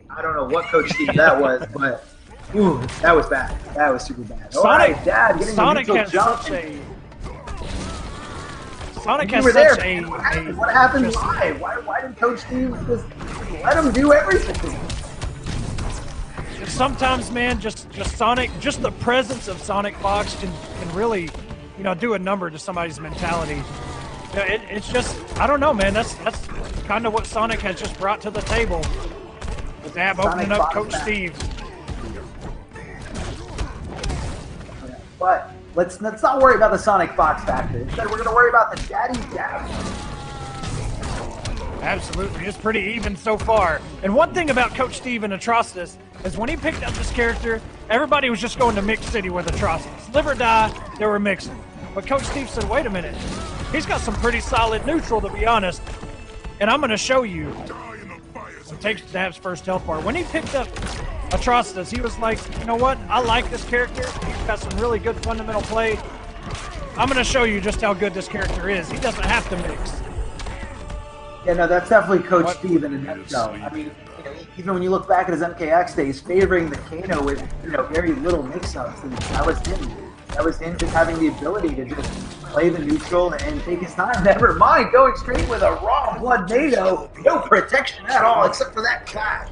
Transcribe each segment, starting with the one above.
I don't know what Coach Steve that was, but ooh, that was bad. That was super bad. Sonic, all right, Dad, getting Sonic a has jump. such a Sonic You has were there. such a What happened live? Why did Coach Steve just let him do everything? Sometimes, man, just Sonic, just the presence of Sonic Fox can really, you know, do a number to somebody's mentality. You know, it's just, I don't know, man. That's kind of what Sonic has just brought to the table. With Dab opening up Coach Steve. But let's not worry about the Sonic Fox factor. Instead, we're going to worry about the Daddy Dab. Absolutely, it's pretty even so far. And one thing about Coach Steve and Atrocitus is when he picked up this character, everybody was just going to Mix City with Atrocitus. Live or die, they were mixing. But Coach Steve said, wait a minute, he's got some pretty solid neutral, to be honest. And I'm going to show you. He takes Dab's first health bar. When he picked up Atrocitus, he was like, you know what, I like this character. He's got some really good fundamental play. I'm going to show you just how good this character is. He doesn't have to mix. Yeah, no, that's definitely Coach Steve in a nutshell. I mean, you know, even when you look back at his MKX days, favoring the Kano with, you know, very little mix-ups, and that was him. That was him just having the ability to just play the neutral and take his time. Never mind going straight with a raw blood NATO, no protection at all except for that clash.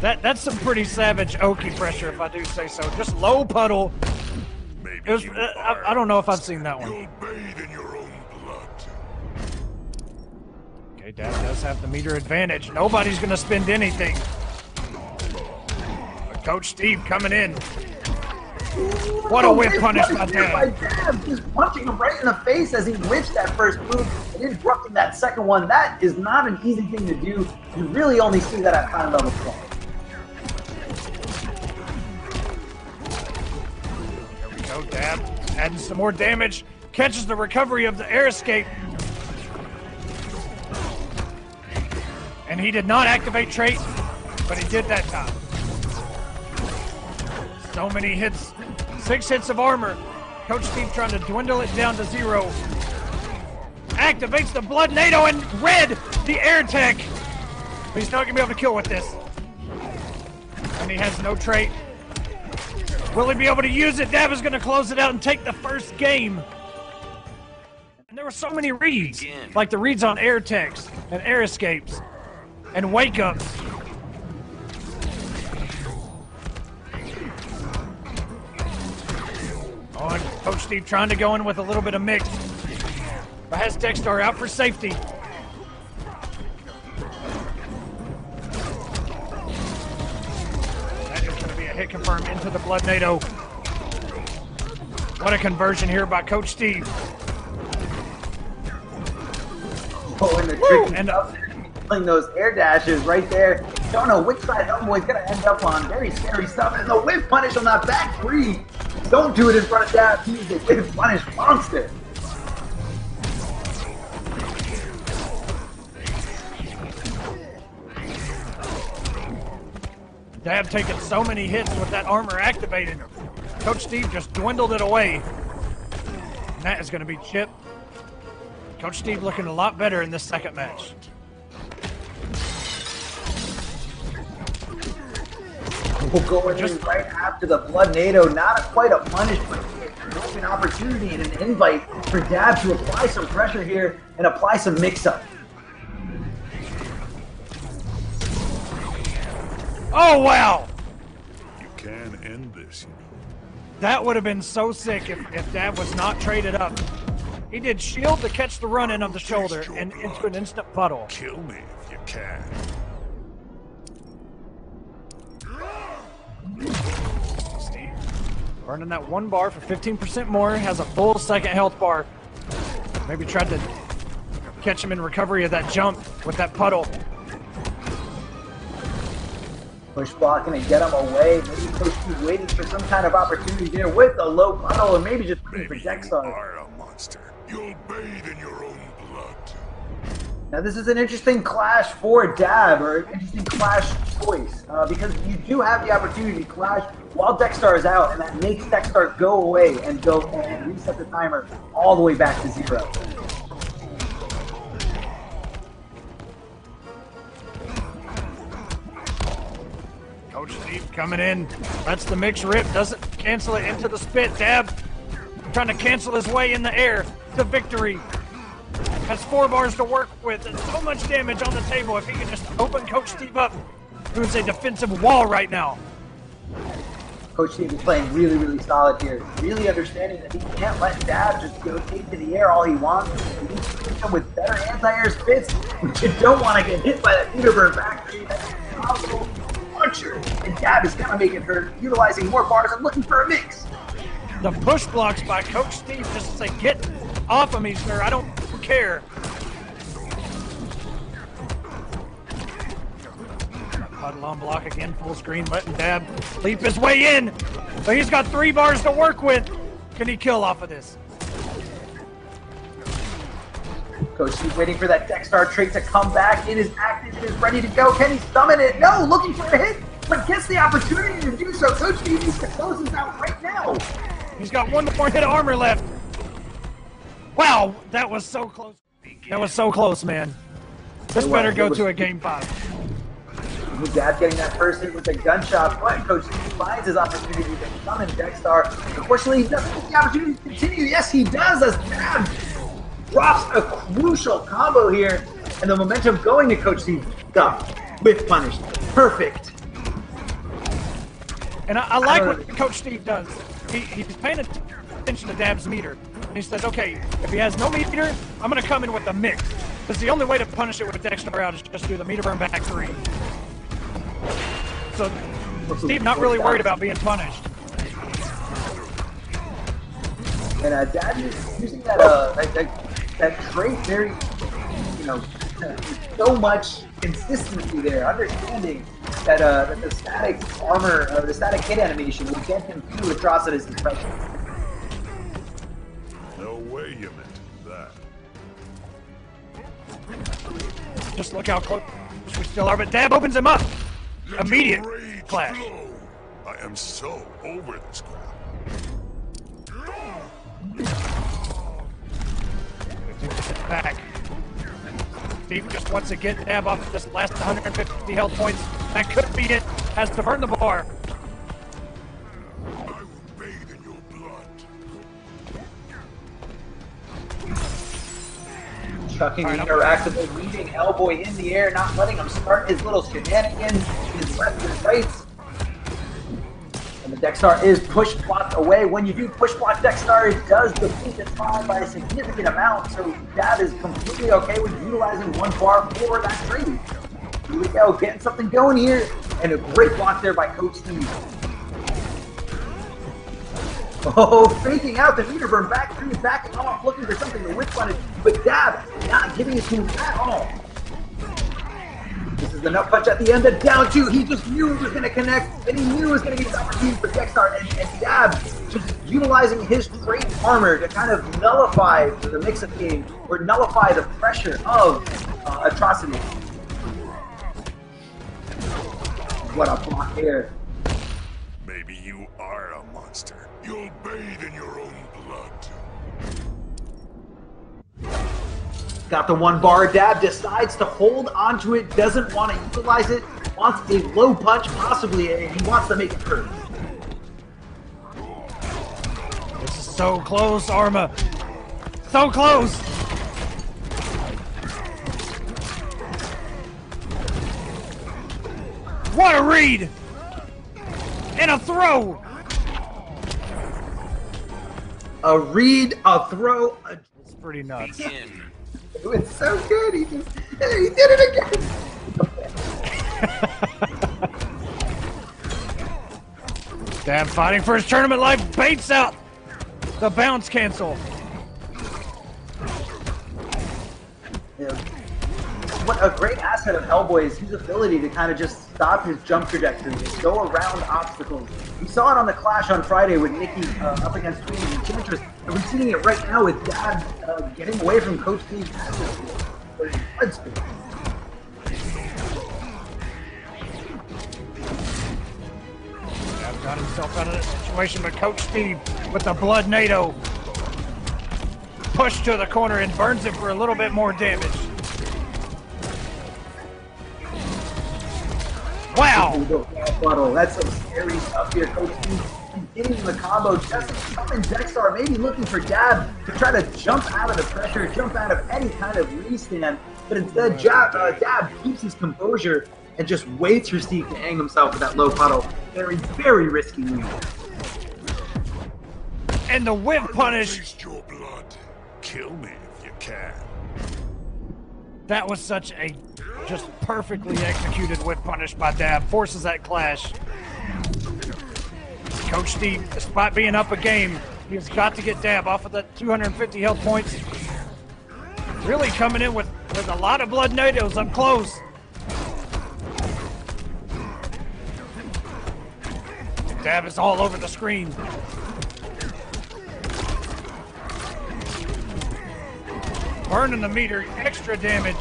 That's some pretty savage Oki pressure, if I do say so. Just low puddle. It was, I don't know if I've seen that one. Okay, Dad does have the meter advantage. Nobody's going to spend anything. But Coach Steve coming in. What a whip punish by Dad. Just punching him right in the face as he whiffs that first move and interrupting that second one. That is not an easy thing to do. You really only see that at high level play. Go Dab, adding some more damage, catches the recovery of the air escape. And he did not activate trait, but he did that time. So many hits, 6 hits of armor. Coach Steve trying to dwindle it down to 0. Activates the blood NATO and red the air tech. But he's not gonna be able to kill with this. And he has no trait. Will he be able to use it? Dab is going to close it out and take the first game. And there were so many reads, like the reads on air techs and air escapes and wake ups. Oh, and Coach Steve trying to go in with a little bit of mix. But has Dexter out for safety. Hit confirm into the blood NATO. What a conversion here by Coach Steve. Oh, and the trick and pulling those air dashes right there. Don't know which side Hellboy's gonna end up on. Very scary stuff. And the whip punish on that back three. Don't do it in front of Dab. He's a whip punish monster. Dab taking so many hits with that armor activated. Coach Steve just dwindled it away. And that is going to be Chip. Coach Steve looking a lot better in this second match. We'll go in right after the blood NATO. Not quite a punish, but an open opportunity and an invite for Dab to apply some pressure here and apply some mix-up. Oh, wow! You can end this, you know. That would have been so sick if Dab was not traded up. He did shield to catch the run-in of the shoulder and into an instant puddle. Kill me if you can. Steve burning that 1 bar for 15% more. Has a full second health bar. Maybe tried to catch him in recovery of that jump with that puddle. Push blocking and get him away. Maybe Coach Steve waiting for some kind of opportunity there with a low puddle, or maybe just waiting for Darkseid. You are a monster. You'll bathe in your own blood. Now this is an interesting clash for Dab, or an interesting clash choice, because you do have the opportunity to clash while Dexter is out, and that makes Dexter go away and go and reset the timer all the way back to 0. Steve coming in, lets the mix rip, doesn't cancel it into the spit. Dab trying to cancel his way in the air to victory. Has 4 bars to work with and so much damage on the table. If he can just open Coach Steve up, it was a defensive wall right now. Coach Steve is playing really, really solid here. Really understanding that he can't let Dab just go take to the air all he wants. He needs to hit him with better anti-air spits, but you don't want to get hit by that meter burn factory. That's a powerful puncher. And Dab is kind of making her, utilizing more bars and looking for a mix. The push blocks by Coach Steve just to say, get off of me, sir. I don't care. Huddle on block again, full screen, letting Dab leap his way in. But he's got 3 bars to work with. Can he kill off of this? Coach Steve waiting for that Dexstar trait to come back. It is active, it is ready to go. Can he summon it? No, looking for a hit, but gets the opportunity to do so. Coach Steve needs to close this out right now. He's got 1 more hit of armor left. Wow, that was so close. That was so close, man. This better go to a game 5. Dab getting that first hit with a gunshot, but Coach Steve finds his opportunity to summon Dexstar. Unfortunately, he doesn't get the opportunity to continue. Yes, he does, as Dab drops a crucial combo here, and the momentum going to Coach Steve. Stuff with punish. Perfect. And I like what Coach Steve does. He's paying attention to Dab's meter. And he says, okay, if he has no meter, I'm going to come in with a mix. Because the only way to punish it with Dexstar out is just do the meter burn back 3. So, Steve not really worried about being punished. And Dad is using that that trait very, you know, so much consistency there, understanding that that the static armor, the static hit animation will get him through Atrocitus' impression. No way you meant that. Just look how close we still are, but Dab opens him up. Immediate clash. I am so over this crap. Back. Steve just wants to get Dab off this last 150 health points. That could be it. Has to burn the bar. I will bathe in your blood. Chucking the interactable, leaving Hellboy in the air, not letting him start his little shenanigans, his left and rights. And the Dexstar is push blocked away. When you do push block Dexstar, it does defeat the time by a significant amount, so that is completely okay with utilizing 1 bar for that trade. Here we go, getting something going here, and a great block there by Coach Steve. Oh, faking out the meter burn back 3, backing off, looking for something to whip punish, but Dab not giving it to him at all. This is the nut punch at the end of down 2. He just knew it was going to connect, and he knew it was going to get the opportunity for Dexstar, and Dab just utilizing his trait armor to kind of nullify the mix-up game, or nullify the pressure of Atrocity. What a block there. Maybe you are a monster. You'll bathe in your own blood. Got the 1 bar. Dab decides to hold onto it, doesn't want to utilize it, wants a low punch, possibly, and he wants to make it hurt. This is so close, Arma. So close. What a read! And a throw! A read, a throw, It's pretty nuts. It was so good. He did it again. Dab fighting for his tournament life, baits out the bounce cancel. Yeah. What a great asset of Hellboy is his ability to kind of just stop his jump trajectory and go around obstacles. We saw it on the Clash on Friday with Nikki up against Tweedy and Cheetah, and we're seeing it right now with Dad getting away from Coach Steve's asset. Dab got himself out of that situation, but Coach Steve with the blood NATO push to the corner and burns him for a little bit more damage. Wow. Fuddle. That's some scary stuff here, Coach Steve. Getting the combo, just coming Dexter, maybe looking for Dab to try to jump out of the pressure, jump out of any kind of restand, but instead Dab keeps his composure and just waits for Steve to hang himself with that low puddle. Very, very risky move. And the whip punish. Taste your blood. Kill me if you can. That was such a just perfectly executed whip punish by Dab. Forces that clash. Coach Steve, despite being up a game, he's got to get Dab off of that 250 health points. Really coming in with a lot of blood natives up close. Dab is all over the screen. Burning the meter, extra damage.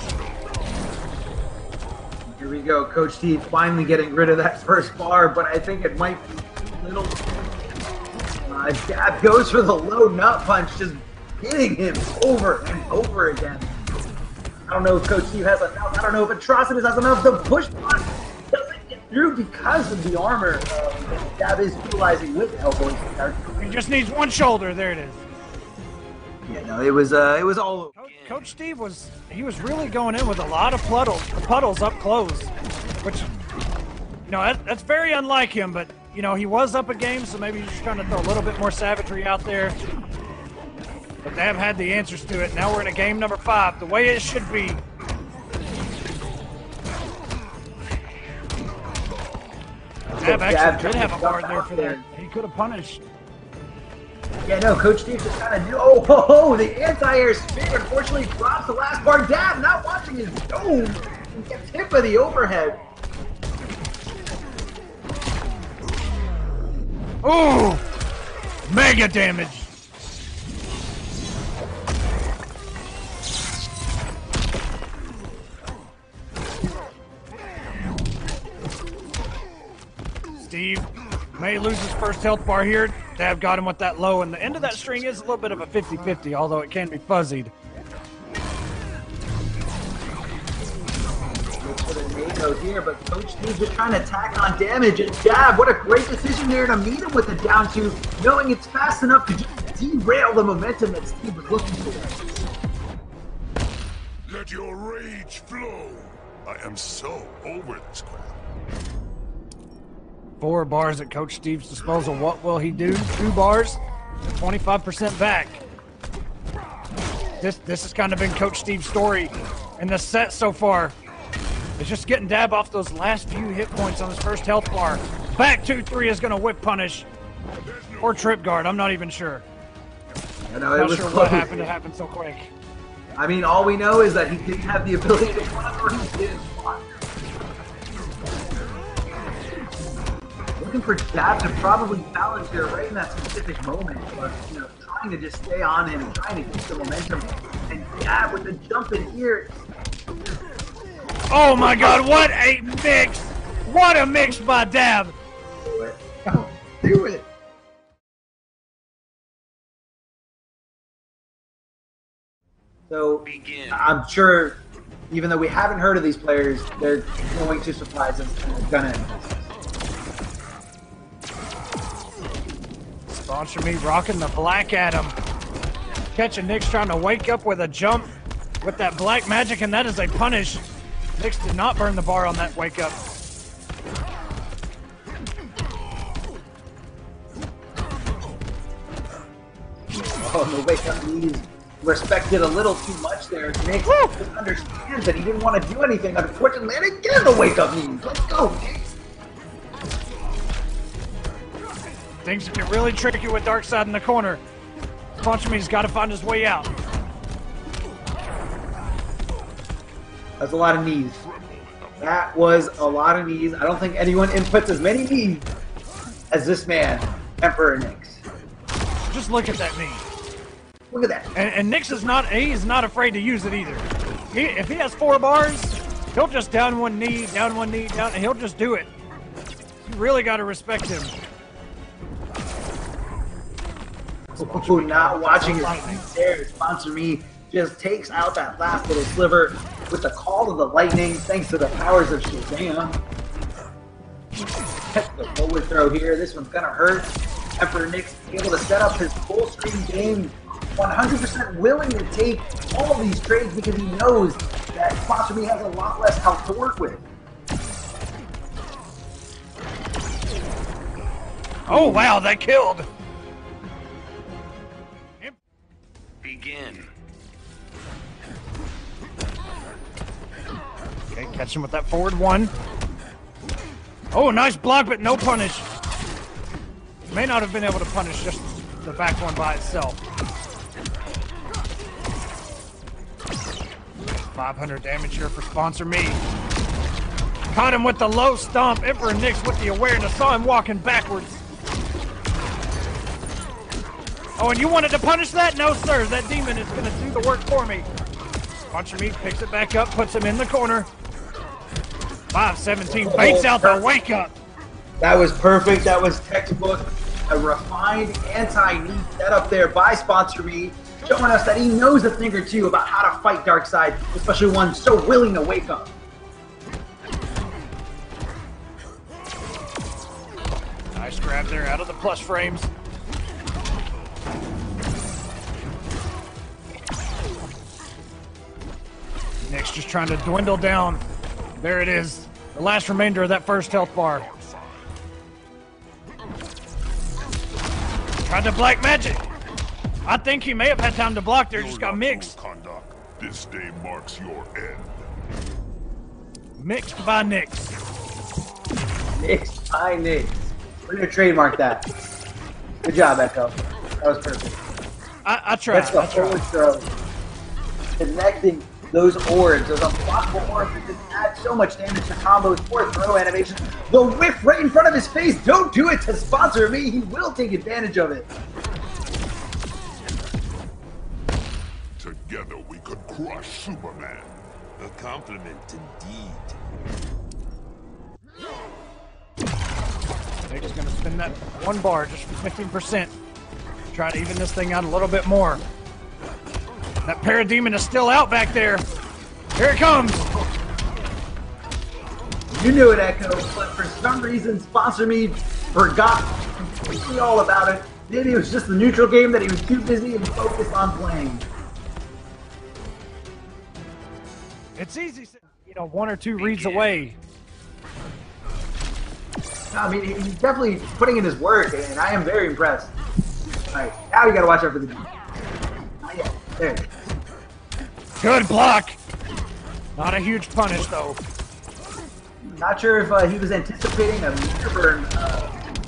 Here we go, Coach Steve finally getting rid of that first bar, but I think it might be a little... Dab goes for the low nut punch, just hitting him over and over again. I don't know if Coach Steve has enough. I don't know if Atrocitus has enough. The push punch doesn't get through because of the armor that Dab is utilizing with Hellboy. He just needs one shoulder. There it is. Yeah, no, it was all. Coach Steve was really going in with a lot of puddles up close, which, you know, that's very unlike him. But you know, he was up a game, so maybe he's just trying to throw a little bit more savagery out there. But Dab had the answers to it. Now we're in a game number 5, the way it should be. Dab actually did have a bar there for that. He could have punished. Yeah, no, Coach Steve just kind of knew. Oh, ho, ho, the anti-air spin unfortunately drops the last bar. Dab not watching his dome and gets hit by the overhead. Ooh! Mega damage! Steve may lose his first health bar here. Dab got him with that low, and the end of that string is a little bit of a 50-50, although it can be fuzzied. Here, but Coach Steve just trying to tack on damage, and Dab, what a great decision there to meet him with the down two, knowing it's fast enough to just derail the momentum that Steve was looking for. Let your rage flow. I am so over this crap. 4 bars at Coach Steve's disposal. What will he do? 2 bars, 25% back. This has kind of been Coach Steve's story in the set so far. It's just getting Dab off those last few hit points on his first health bar. Back 2-3 is going to whip punish or trip guard. I'm not even sure. Not sure what happened to happen so quick. I mean, all we know is that he didn't have the ability to block, or he didn't block. Looking for Dab to probably balance here right in that specific moment, but you know, trying to just stay on him and trying to keep the momentum. And Dab with the jump in here. Oh my God, what a mix! What a mix by Dab! Do it. Don't do it. So, I'm sure, even though we haven't heard of these players, they're going to surprise us and they're gonna. Sponsor me rocking the Black Adam. Catching Knicks trying to wake up with a jump with that black magic, and that is a punish. Knicks did not burn the bar on that wake up. Oh, the wake up knees respected a little too much there. Knicks just understands that he didn't want to do anything. Unfortunately, and again the wake up knees. Let's go, Knicks. Things get really tricky with Darkseid in the corner. Sponsor me's got to find his way out. That's a lot of knees. That was a lot of knees. I don't think anyone inputs as many knees as this man, Emperor Knicks. Just look at that knee. Look at that. And Knicks is not afraid to use it either. If he has 4 bars, he'll just down one knee, down, and he'll just do it. You really got to respect him. Oh, not watching his feet there. Sponsor me just takes out that last little sliver with the call of the lightning, thanks to the powers of Shazam. The forward throw here. This one's gonna hurt. Emperor Knicks able to set up his full screen game. 100% willing to take all these trades because he knows that Sponsor Me has a lot less health to work with. Oh wow, that killed. Begin. Okay, catch him with that forward one. Oh, nice block, but no punish. May not have been able to punish just the back one by itself. 500 damage here for Sponsor Me. Caught him with the low stomp. Emperor Knicks with the awareness. Saw him walking backwards. Oh, and you wanted to punish that? No, sir. That demon is going to do the work for me. Sponsor Me picks it back up, puts him in the corner. 517 baits out the wake up. That was perfect. That was textbook. A refined anti-knee setup there by Sponsor Me, showing us that he knows a thing or two about how to fight Darkseid, especially one so willing to wake up. Nice grab there out of the plus frames. Knicks just trying to dwindle down. There it is. The last remainder of that first health bar. Tried to black magic. I think he may have had time to block there, just got mixed. Conduct. This day marks your end. Mixed by Knicks. Mixed by Knicks. We're going to trademark that. Good job, Echo. That was perfect. I tried. That's the forward throw. Connecting those orbs, those unblockable orbs that just add so much damage to combos for throw animation. The whiff right in front of his face. Don't do it to Sponsor Me. He will take advantage of it. Together we could crush Superman. A compliment indeed. Nick's gonna spin that one bar just for 15%. Try to even this thing out a little bit more. That Parademon is still out back there. Here it comes. You knew it, Echo, but for some reason, Sponsor Me forgot completely all about it. Maybe it was just the neutral game that he was too busy and focused on playing. It's easy, you know, one or two reads away. No, I mean, he's definitely putting in his work, and I am very impressed. All right, now you gotta watch out for the D. Not yet. There. Good block. Not a huge punish, though. Not sure if he was anticipating a meter burn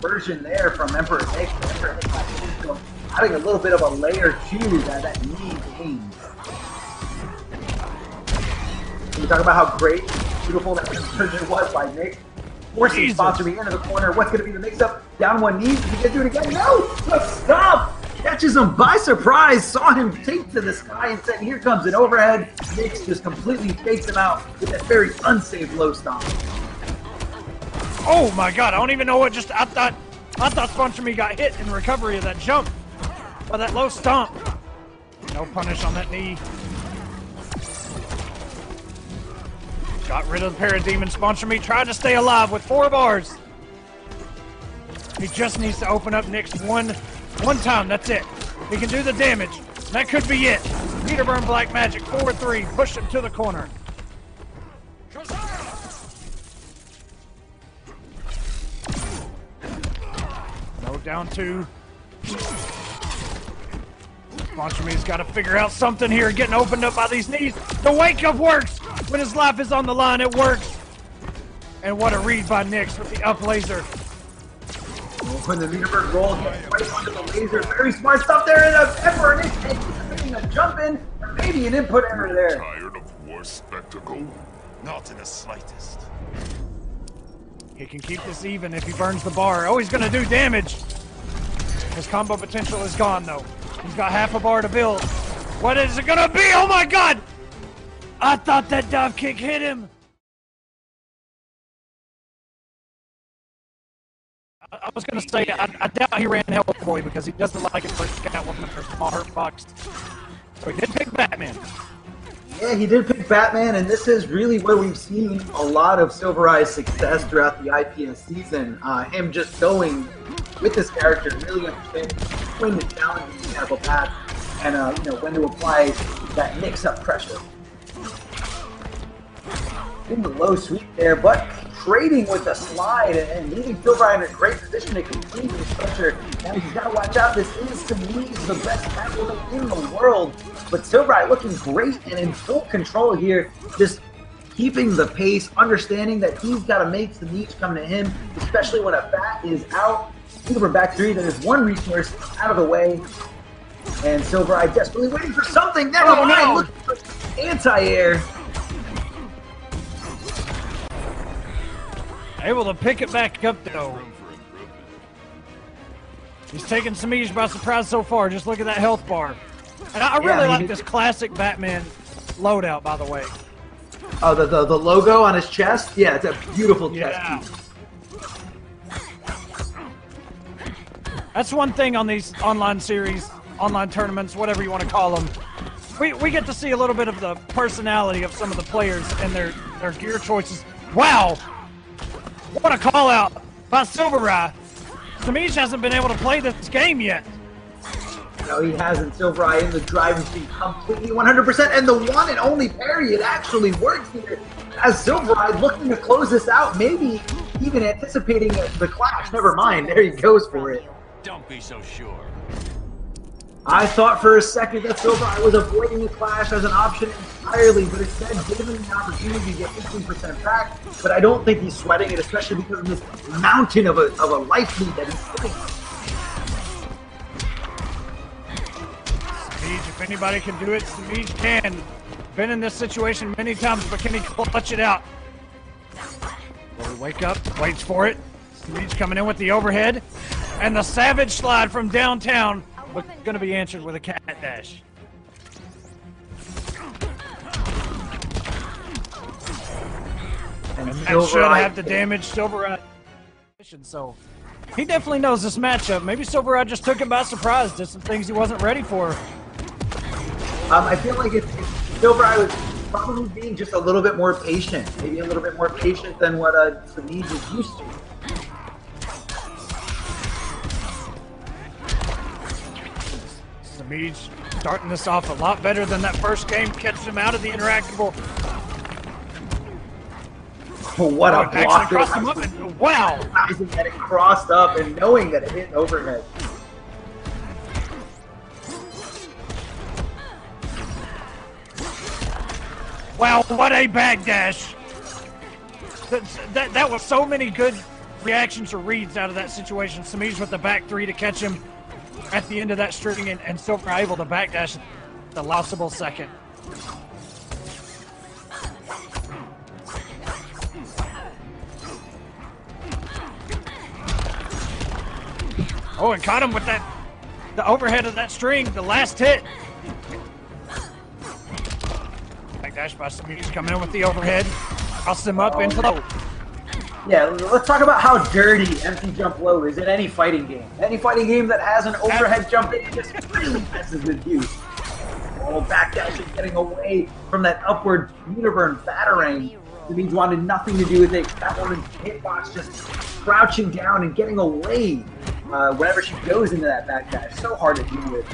version there from Emperor Nick. Emperor Nick having a little bit of a layer to that knee gains. We talk about how great, beautiful that version was by Nick. Forcing Sponsor Me into the corner. What's going to be the mix-up? Down one knee. Did he get to do it again? No! Stop! Catches him by surprise. Saw him take to the sky and said, here comes an overhead. Nick just completely fakes him out with that very unsafe low stomp. Oh my god, I don't even know what just... I thought Sponsor Me got hit in recovery of that jump. By that low stomp. No punish on that knee. Got rid of the Parademon. Sponsor Me tried to stay alive with 4 bars. He just needs to open up Nick's one time. That's it. He can do the damage. That could be it. Meter burn black magic. 4-3. Push him to the corner. No, down 2. Sponsor Me's got to figure out something here. Getting opened up by these knees. The wake up works. When his life is on the line, it works. And what a read by Knicks with the up laser. When the Meterberg roll gets right onto the laser, very smart stuff there, and an Emperor Nick anticipating a jump in, or maybe an input error there. Tired of war spectacle? Not in the slightest. He can keep this even if he burns the bar. Oh, he's gonna do damage. His combo potential is gone though. He's got half a bar to build. What is it gonna be? Oh my god! I thought that dive kick hit him. I was gonna say, I doubt he ran Hellboy because he doesn't like it for Catwoman or Smart Fox. So he did pick Batman. Yeah, he did pick Batman, and this is really where we've seen a lot of SylverRye's success throughout the IPS season. Him just going with this character, really understanding when to challenge the mechanical path, and you know, when to apply that mix-up pressure. In the low sweep there, but trading with the slide and leaving SylverRye in a great position to complete this pressure. Now he's got to watch out. This is, to me, the best Catwoman in the world. But SylverRye looking great and in full control here, just keeping the pace, understanding that he's got to make Semiij come to him, especially when a bat is out. Super back three, there is one resource out of the way. And SylverRye desperately waiting for something. Never mind, no. looking for anti-air. Able to pick it back up, though. He's taking Semiij by surprise so far. Just look at that health bar. And I really like this classic Batman loadout, by the way. Oh, the logo on his chest? Yeah, it's a beautiful chest piece. That's one thing on these online series, online tournaments, whatever you want to call them. We get to see a little bit of the personality of some of the players and their gear choices. Wow! What a call out by SylverRye. Semiij hasn't been able to play this game yet. No, he hasn't. SylverRye in the driving seat completely 100%, and the one and only parry, it actually works here. As SylverRye looking to close this out, maybe even anticipating the clash. Never mind, there he goes for it. Don't be so sure. I thought for a second that SylverRye was avoiding the clash as an option entirely, but instead giving him the opportunity to get 15% back. But I don't think he's sweating it, especially because of this mountain of a life lead that he's sitting on. Semiij, if anybody can do it, Semiij can. Been in this situation many times, but can he clutch it out? Will he wake up? Waits for it. Semiij coming in with the overhead. And the savage slide from downtown. But going to be answered with a cat dash. And That should have the damage SylverRye. So he definitely knows this matchup. Maybe SylverRye just took him by surprise. Did some things he wasn't ready for. I feel like if SylverRye was probably being just a little bit more patient. Maybe a little bit more patient than what Semiij is used to. Semiij starting this off a lot better than that first game, catching him out of the interactable. Oh, what a block. Crossed him up and, wow! Realizing that it crossed up and knowing that it hit overhead. Wow, what a backdash! That was so many good reactions or reads out of that situation. Semiij with the back three to catch him at the end of that string, and SylverRye able to backdash the lossable second. Oh, and caught him with the overhead of that string, the last hit. Backdash by Semiij coming in with the overhead. Crossed him up into the... Yeah, let's talk about how dirty empty jump low is in any fighting game. Any fighting game that has an overhead jump in just really messes with you. Oh, backdash and getting away from that upward uniburn batarang. Semiij wanted nothing to do with it. Catwoman's hitbox just crouching down and getting away whenever she goes into that backdash. So hard to deal with.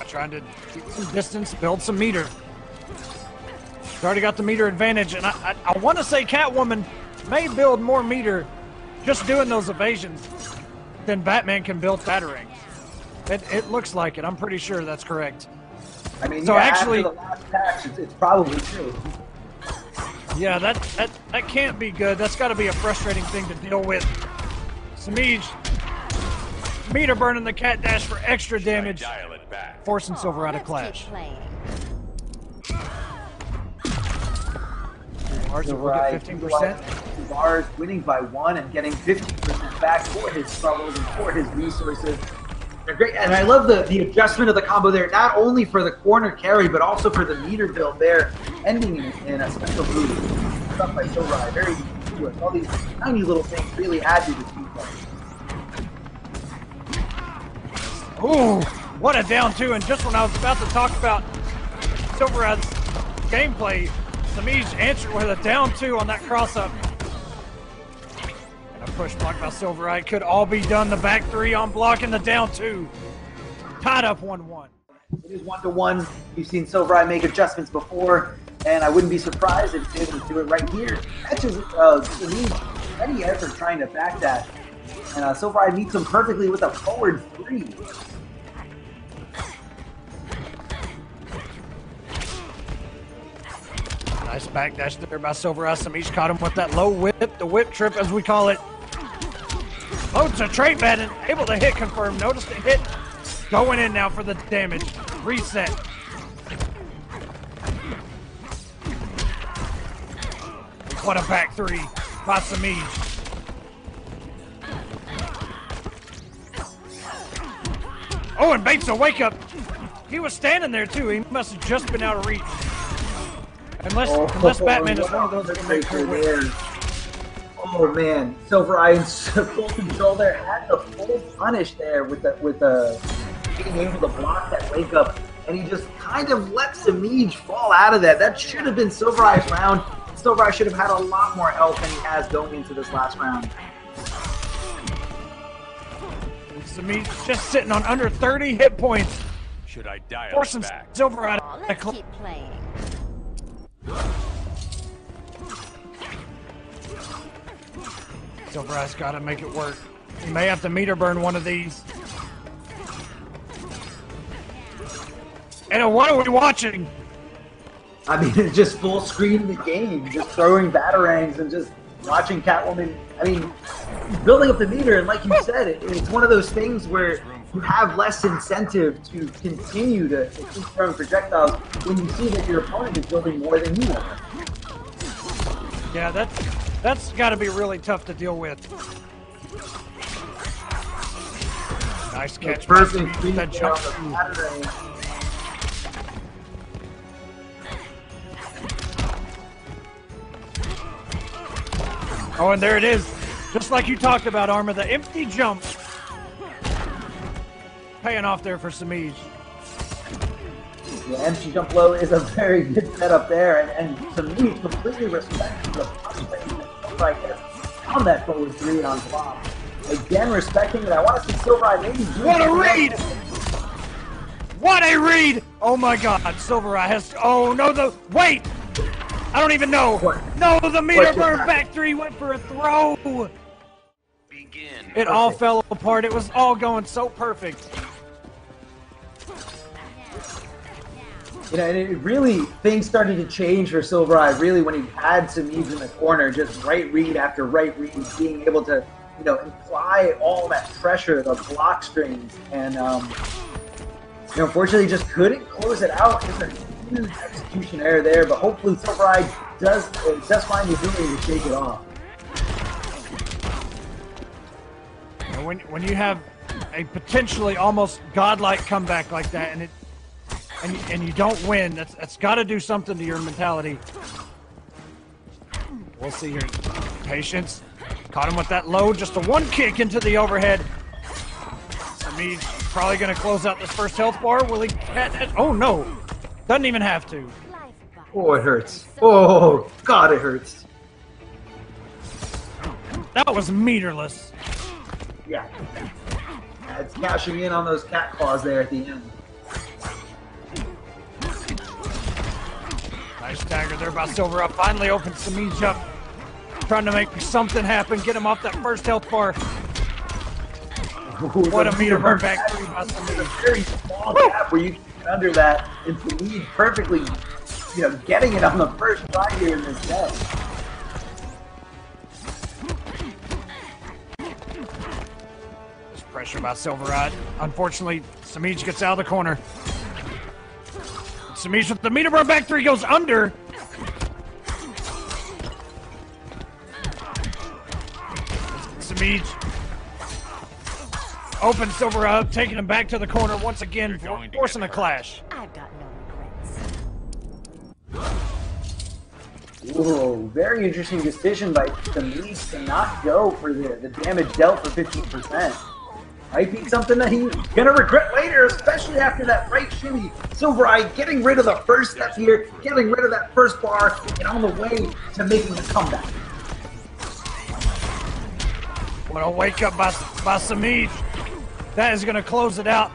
Trying to keep some distance, build some meter. She's already got the meter advantage, and I want to say Catwoman may build more meter just doing those evasions than Batman can build batarangs. It looks like it. I'm pretty sure that's correct. I mean, so yeah, actually, after the last patch, it's probably true. Yeah, that can't be good. That's got to be a frustrating thing to deal with. Semiij, meter burning the cat dash for extra damage, forcing SylverRye to clash. Bars will get 15%. Bars winning by 1 and getting 15% back for his struggles and for his resources. They're great, and I love the adjustment of the combo there, not only for the corner carry, but also for the meter build there, ending in a special move. Stuff by SylverRye, very easy to do it. All these tiny little things really add to this defense. Ooh, what a down two. And just when I was about to talk about SylverRye's gameplay, Semiij answered with a down two on that cross-up. And a push block by SylverRye. Could all be done. The back three on block and the down two. Tied up 1-1. It is 1-1. You've seen SylverRye make adjustments before, and I wouldn't be surprised if he's able to do it right here. Matches Semiij any effort trying to back that. And SylverRye meets him perfectly with a forward three. Nice backdash there by SylverRye. Semiij caught him with that low whip, the whip trip as we call it. Loads a trait bat and able to hit confirm. Notice the hit going in now for the damage. Reset. What a back three by Semiij. Oh, and Bates a wake up. He was standing there too. He must have just been out of reach. Unless Batman is one of those that make her win. Oh man, SylverRye in full control there, had the full punish there with being able to block that wake up, and he just kind of let Semiij fall out of that. That should have been SylverRye's round. SylverRye should have had a lot more health than he has going into this last round. Semiij just sitting on under 30 hit points. Should I dial Forcing back? SylverRye. Let's keep playing. SylverRye's got to make it work. He may have to meter burn one of these. And what are we watching? I mean, it's just full screen the game, just throwing batarangs and just watching Catwoman. I mean, building up the meter, and like you said, it's one of those things where you have less incentive to continue to keep throwing projectiles when you see that your opponent is building more than you are. Yeah, that's got to be really tough to deal with. Nice catch. Perfect. That jump. Oh, and there it is. Just like you talked about, Arma, the empty jump. Paying off there for Semiij. The empty jump low is a very good setup there, and Semiij completely respects the punch that SylverRye gets on that forward three on block. Again, respecting it. I want to see SylverRye maybe do What a read! What a read! Oh my God, SylverRye has. Oh no, wait! I don't even know. What? No, the meter burn back three went for a throw. Begin. It all fell apart. It was all going so perfect. You know, and it really, things started to change for SylverRye, really, when he had Semiij in the corner, just right read after right read, being able to, you know, apply all that pressure, the block strings, and, you know, unfortunately just couldn't close it out. Just a huge execution error there, but hopefully SylverRye does find the ability to shake it off. When you have a potentially almost godlike comeback like that, and you don't win, that's got to do something to your mentality. We'll see here. Patience. Caught him with that low, just a one kick into the overhead. Semiij probably going to close out this first health bar. Will he? Oh no, doesn't even have to. Oh, it hurts. Oh, God, it hurts. That was meterless. Yeah. It's cashing in on those cat claws there at the end. Nice dagger there by SylverRye. Finally opens Semiij up. Trying to make something happen. Get him off that first health bar. Ooh, what a meter burn back three by Semiij. A very small gap where you can get under that and Semiij perfectly, you know, getting it on the first try here in this set. There's pressure by SylverRye. Unfortunately, Semiij gets out of the corner. Semiij with the meter burn back three goes under. Semiij opens SylverRye up, taking him back to the corner once again, forcing a clash. I've got no regrets. Whoa, very interesting decision by Semiij to not go for the damage dealt for 15%. Might be something that he's gonna regret later, especially after that right shimmy. SylverRye getting rid of the first step here, getting rid of that first bar, and on the way to making the comeback. What a wake up by Semiij. That is gonna close it out.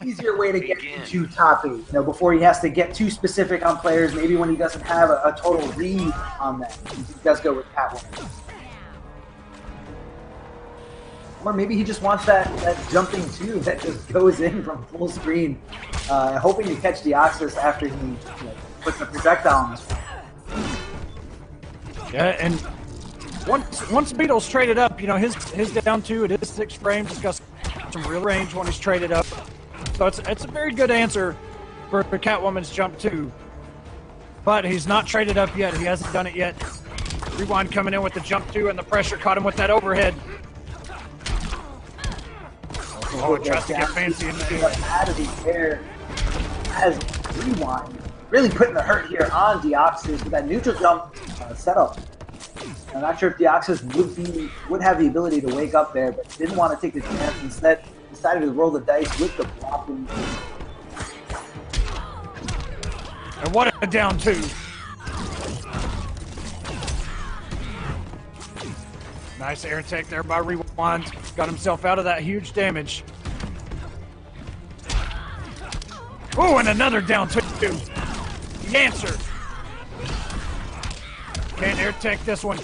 Easier way to get into top 8, you know, before he has to get too specific on players, maybe when he doesn't have a total read on them. He does go with Catwoman. Or maybe he just wants that jumping too that just goes in from full screen, hoping to catch Deoxys after he puts the projectile on his. Yeah, and once Beetle's traded up, you know, his down 2, it is 6 frames. He's got some real range when he's traded up. So it's a very good answer for Catwoman's jump 2. But he's not traded up yet. He hasn't done it yet. Rewind coming in with the jump 2, and the pressure caught him with that overhead. Oh, it tries to get fancy in the out of the air as Rewind really putting the hurt here on Deoxys with that neutral jump setup. I'm not sure if Deoxys would have the ability to wake up there, but didn't want to take the chance. Instead, decided to roll the dice with the blocking. And what a down 2. Nice air take there by Rewind. Got himself out of that huge damage. Oh, and another down 2. The answer. Can't air take this one.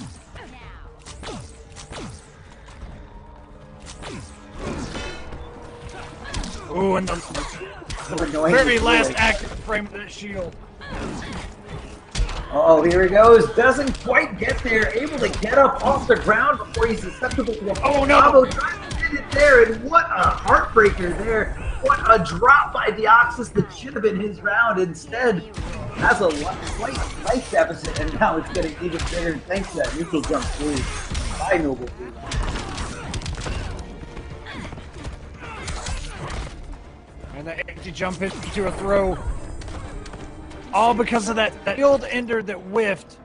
Ooh, and the very last active frame of that shield. Oh, here he goes. Doesn't quite get there. Able to get up off the ground before he's susceptible to a combo. Trying to get it there, and what a heartbreaker there. What a drop by Deoxys that should have been his round. Instead, has a slight life deficit, and now it's getting even bigger thanks to that neutral jump through by Noble. And the empty jump into a throw. All because of that field ender that whiffed.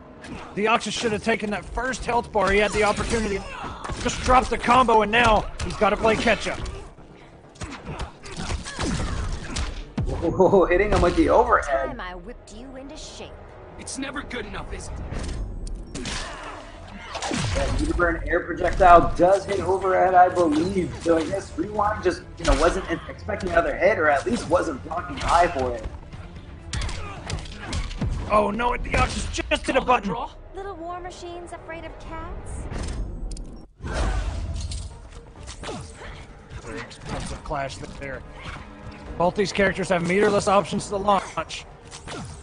Deoxys should have taken that first health bar. He had the opportunity. Just dropped the combo, and now he's got to play catch-up. Oh, hitting him with the overhead. Time I whipped you into shape. It's never good enough, is it? That Meter Burn air projectile does hit overhead, I believe. So I guess Rewind just, wasn't expecting another hit, or at least wasn't blocking high for it. Oh no, Deoxys just hit a button. Little war machines afraid of cats? Very expensive clash there. Both these characters have meterless options to launch.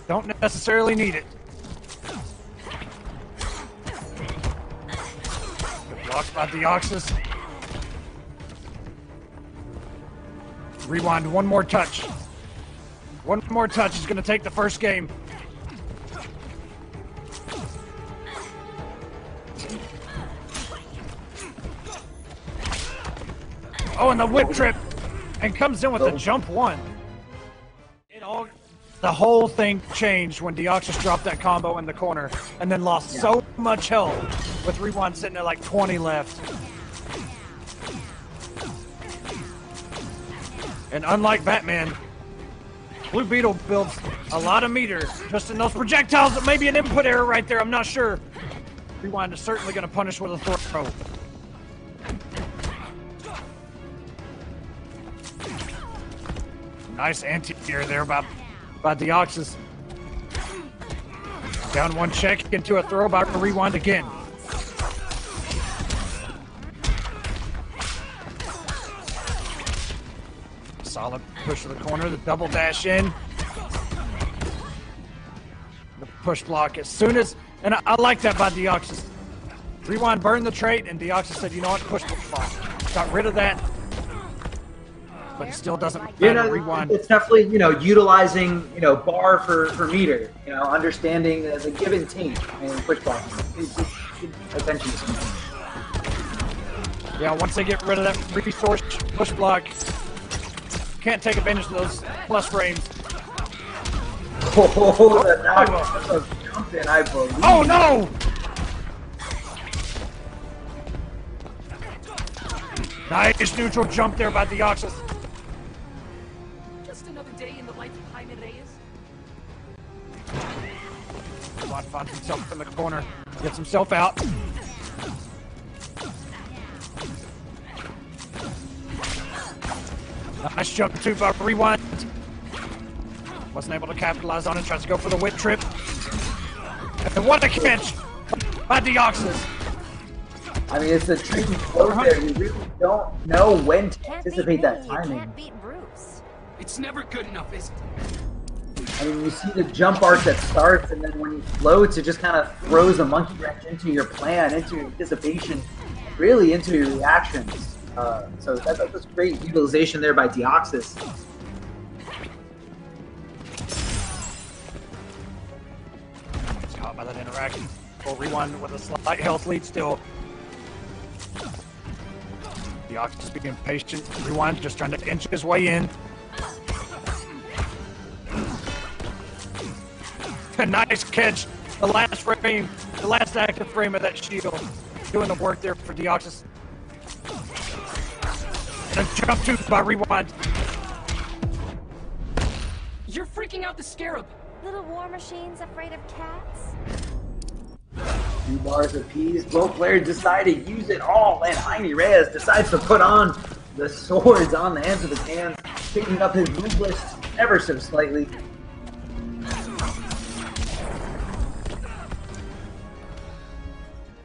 Don't necessarily need it. Good block by Deoxys. Rewind, one more touch. One more touch is going to take the first game. Oh, and the whip trip, and comes in with the jump 1. The whole thing changed when Deoxys dropped that combo in the corner, and then lost so much health with Rewind sitting at like 20 left. And unlike Batman, Blue Beetle builds a lot of meter just in those projectiles. That may be an input error right there, I'm not sure. Rewind is certainly going to punish with a throw. Nice anti-air there by Deoxys. Down 1 check into a throw by Rewind again. Solid push to the corner, the double dash in. The push block as soon as, and I like that by Deoxys. Rewind burned the trait, and Deoxys said, you know what, push block. Got rid of that. But it still doesn't matter. Rewind. It's definitely, utilizing, bar for meter, understanding the give and take and push block. Attention to something. Yeah, once they get rid of that resource push block, can't take advantage of those plus frames. Oh, the knock jump in, I believe. Oh no! Nice neutral jump there by Deoxys. Just another day in the life of Jaime Reyes. Rewind finds himself in the corner. Gets himself out. Nice jump too by Rewind. Wasn't able to capitalize on it. Tries to go for the whip trip. And what a catch by Deoxys. I mean, it's a tricky flow there. You really don't know when to anticipate that timing. Can't beat Bruce. It's never good enough, is it? I mean, you see the jump arc that starts, and then when he floats, it just kind of throws a monkey wrench into your plan, into your anticipation, really into your reactions. So that's great utilization there by Deoxys. He's caught by that interaction. Full Rewind with a slight health lead still. Deoxys being patient. Rewind just trying to inch his way in. A nice catch. The last frame, the last active frame of that shield. Doing the work there for Deoxys. And a jump tooth by Rewind. You're freaking out the Scarab. Little war machines afraid of cats? 2 bars apiece. Both players decide to use it all, and Jaime Reyes decides to put on the swords on the ends of his hands, picking up his move list ever so slightly.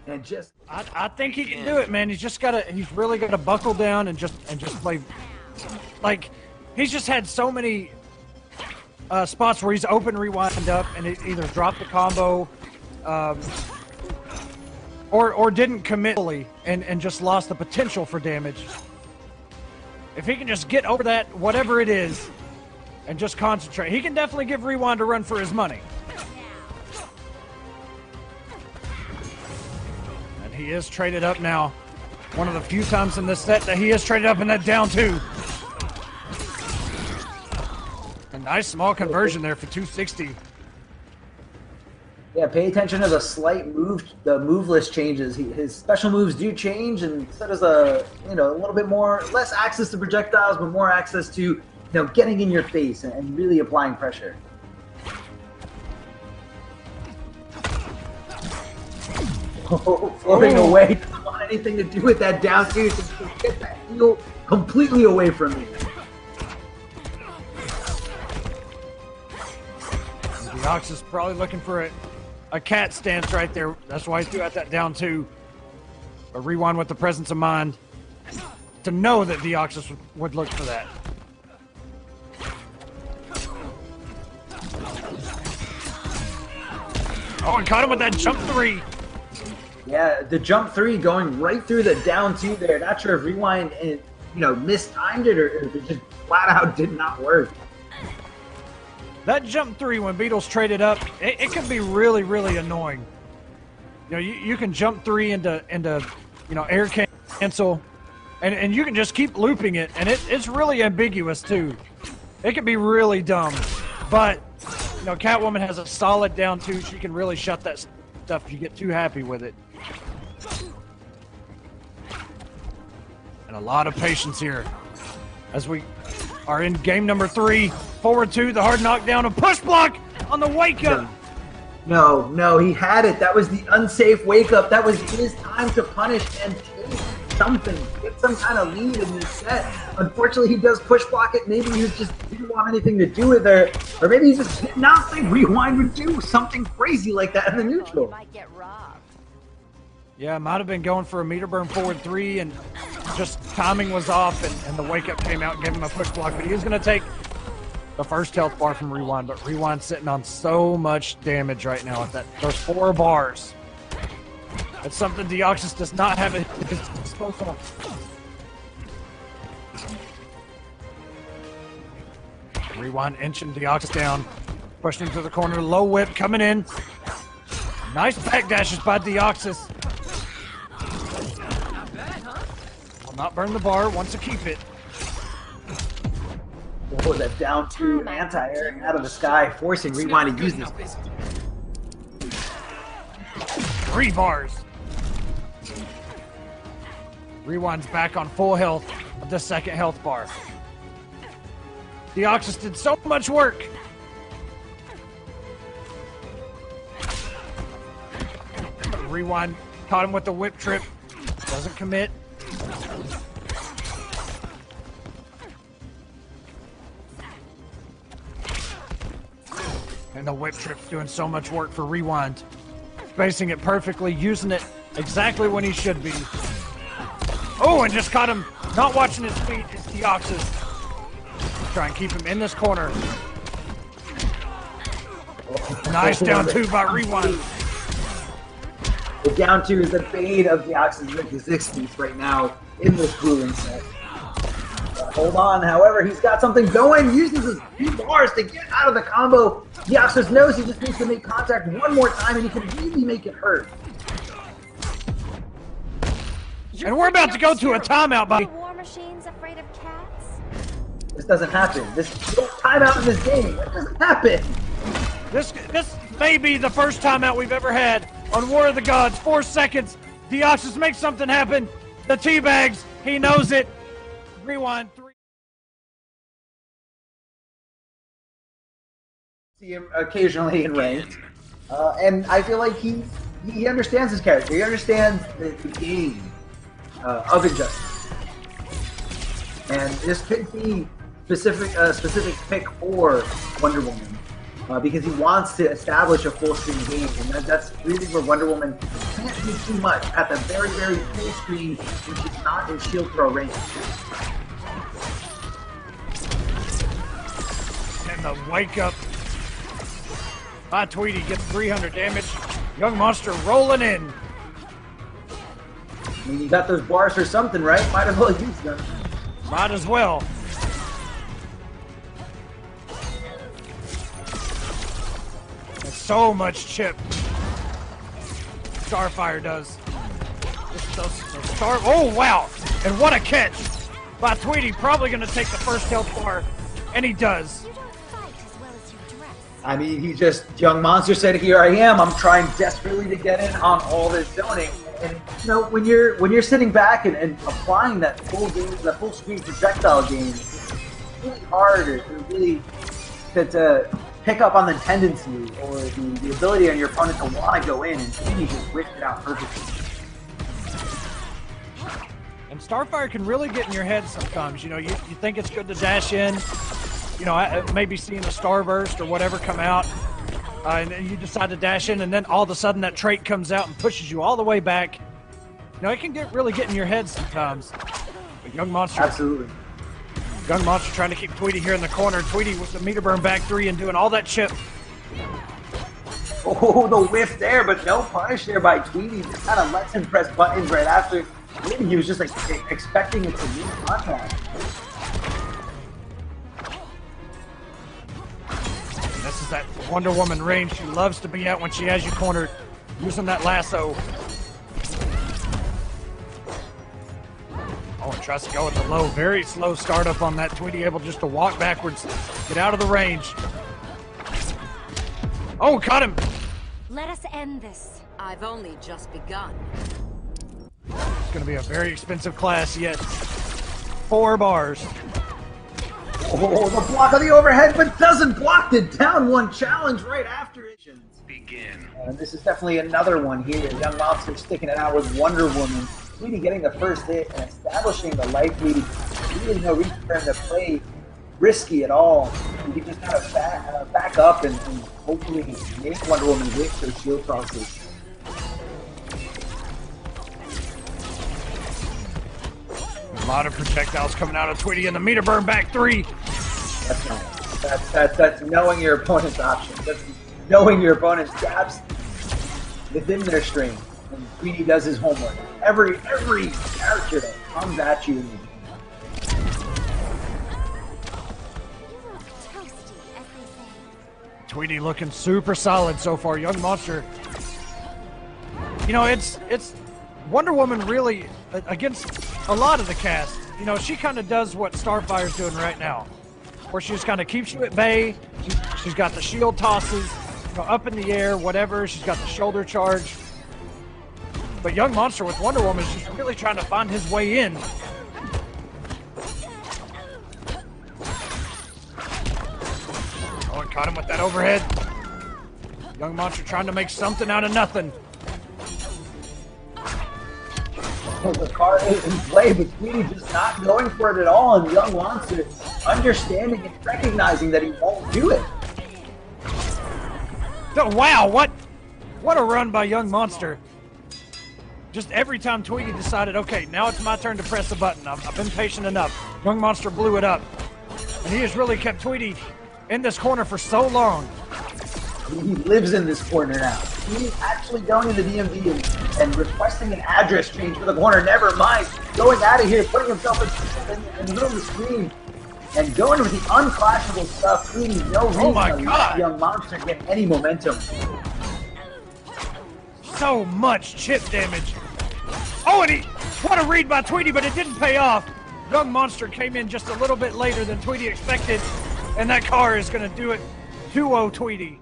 And just I think he can do it, man. He's really gotta buckle down and just play. Like, he's just had so many spots where he's open Rewind up and it either dropped the combo, or didn't commit fully and just lost the potential for damage. If he can just get over that, whatever it is, and just concentrate, he can definitely give Rewind a run for his money. And he is traded up now. One of the few times in this set that he is traded up in that down 2. A nice small conversion there for 260. yeah, pay attention to the slight move list changes. His special moves do change, and so does a little bit more, less access to projectiles, but more access to getting in your face and really applying pressure. Oh, floating away. Don't want anything to do with that down 2. Just get that heel completely away from me. Deoxys is probably looking for a cat stance right there. That's why he threw out that down 2. A Rewind with the presence of mind to know that Deoxys would look for that. Oh, and caught him with that jump 3. Yeah, the jump 3 going right through the down 2 there. Not sure if Rewind, mistimed it or if it just flat out did not work. That jump 3 when Beetle's traded up, it can be really, really annoying. You can jump 3 into air cancel, and you can just keep looping it, and it's really ambiguous too. It can be really dumb, but Catwoman has a solid down 2. She can really shut that stuff if you get too happy with it. And a lot of patience here as we are in game number 3. Forward 2, the hard knockdown, a push block on the wake up. No, he had it. That was the unsafe wake up. That was his time to punish and take something, get some kind of lead in this set. Unfortunately, he does push block it. Maybe he just didn't want anything to do with it, or maybe he just did not think Rewind would do something crazy like that in the neutral. You might get robbed. Yeah, might have been going for a meter burn forward 3, and just timing was off, and the wake up came out and gave him a push block. But he was going to take the first health bar from Rewind, but Rewind's sitting on so much damage right now with those 4 bars. It's something Deoxys does not have at his disposal. Rewind inching Deoxys down, pushing him to the corner, low whip coming in. Nice backdashes by Deoxys. Will not burn the bar, wants to keep it. Oh, that down 2 anti-air out of the sky, forcing Rewind to use this. 3 bars. Rewind's back on full health of the second health bar. Deoxys did so much work. Rewind caught him with the whip trip. Doesn't commit. And the whip trip's doing so much work for Rewind. Spacing it perfectly, using it exactly when he should be. Oh, and just caught him not watching his feet is Deoxys. Try and keep him in this corner. Nice down two by Rewind. The down two is the bane of Deoxys' existence right now in this brewing set. Hold on, however, he's got something going, uses his few bars to get out of the combo. Deoxys knows he just needs to make contact one more time and he can really make it hurt. And we're about to go to a timeout, buddy. Are war machines afraid of cats? This doesn't happen. This timeout in this game. That doesn't happen. This may be the first timeout we've ever had on War of the Gods. 4 seconds. Deoxys makes something happen. The teabags. He knows it. Rewind. 3. See him occasionally in ranked, and I feel like he understands his character. He understands the game of Injustice, and this could be specific pick for Wonder Woman because he wants to establish a full screen game, and that's really where Wonder Woman can't do too much at the very full screen when she's not in shield throw range. And the wake up. Tweedy gets 300 damage. Yungmonster rolling in. I mean, you got those bars for something, right? Might as well use them. Might as well. There's so much chip. Starfire does. Oh, wow. And what a catch by Tweedy. Probably going to take the first health bar. And he does. I mean, Yungmonster said, "Here I am. I'm trying desperately to get in on all this zoning." And you know, when you're sitting back and applying that full game, that full screen projectile game, it's really hard to really to pick up on the tendency or the ability on your opponent to want to go in, and he just whipped it out perfectly. And Starfire can really get in your head sometimes. You know, you think it's good to dash in. You know, maybe seeing a Starburst or whatever come out, and then you decide to dash in, and then all of a sudden that trait comes out and pushes you all the way back. You know, it can really get in your head sometimes. But Yungmonster, Absolutely. Yungmonster trying to keep Tweedy here in the corner. Tweedy with the meter burn back 3 and doing all that chip. Oh, the whiff there, but no punish there by Tweedy. Just kind of lets him press buttons right after. Maybe he was just like expecting it to lose contact. This is that Wonder Woman range she loves to be at when she has you cornered, using that lasso. Oh, and tries to go with the low. Very slow startup on that. Tweedy able just to walk backwards, get out of the range. Oh, caught him. Let us end this. I've only just begun. It's going to be a very expensive class yet. 4 bars. Oh, the block on the overhead, but doesn't block the down one challenge right after it. Begin. And this is definitely another one here. Yungmonster sticking it out with Wonder Woman. Really getting the first hit and establishing the life lead. Really no reason for him to play risky at all. He just kind of back up and hopefully make Wonder Woman with those shield crosses. A lot of projectiles coming out of Tweedy and the meter burn back 3. That's nice. That's knowing your opponent's options. That's knowing your opponent's gaps within their strength. And Tweedy does his homework. Every character that comes at you. You look toasty, as they say. Tweedy looking super solid so far. Yungmonster. You know, it's Wonder Woman really against a lot of the cast. You know, she kind of does what Starfire's doing right now, where she just kind of keeps you at bay. She's got the shield tosses, you know, up in the air, whatever. She's got the shoulder charge. But Yungmonster with Wonder Woman is just really trying to find his way in. Oh, and caught him with that overhead. Yungmonster trying to make something out of nothing. Well, the car is in play, but Tweedy just not going for it at all, and Yungmonster understanding and recognizing that he won't do it. Oh, wow, what a run by Yungmonster. Just every time Tweedy decided, okay, now it's my turn to press the button. I've been patient enough. Yungmonster blew it up. And he has really kept Tweedy in this corner for so long. He lives in this corner now. He's actually going to the DMV and requesting an address change for the corner. Never mind. Going out of here, putting himself in the middle of the screen, and going with the unclashable stuff. Tweedy, no reason to let Yungmonster get any momentum. So much chip damage. Oh, and what a read by Tweedy, but it didn't pay off. Yungmonster came in just a little bit later than Tweedy expected, and that car is going to do it. 2-0 Tweedy.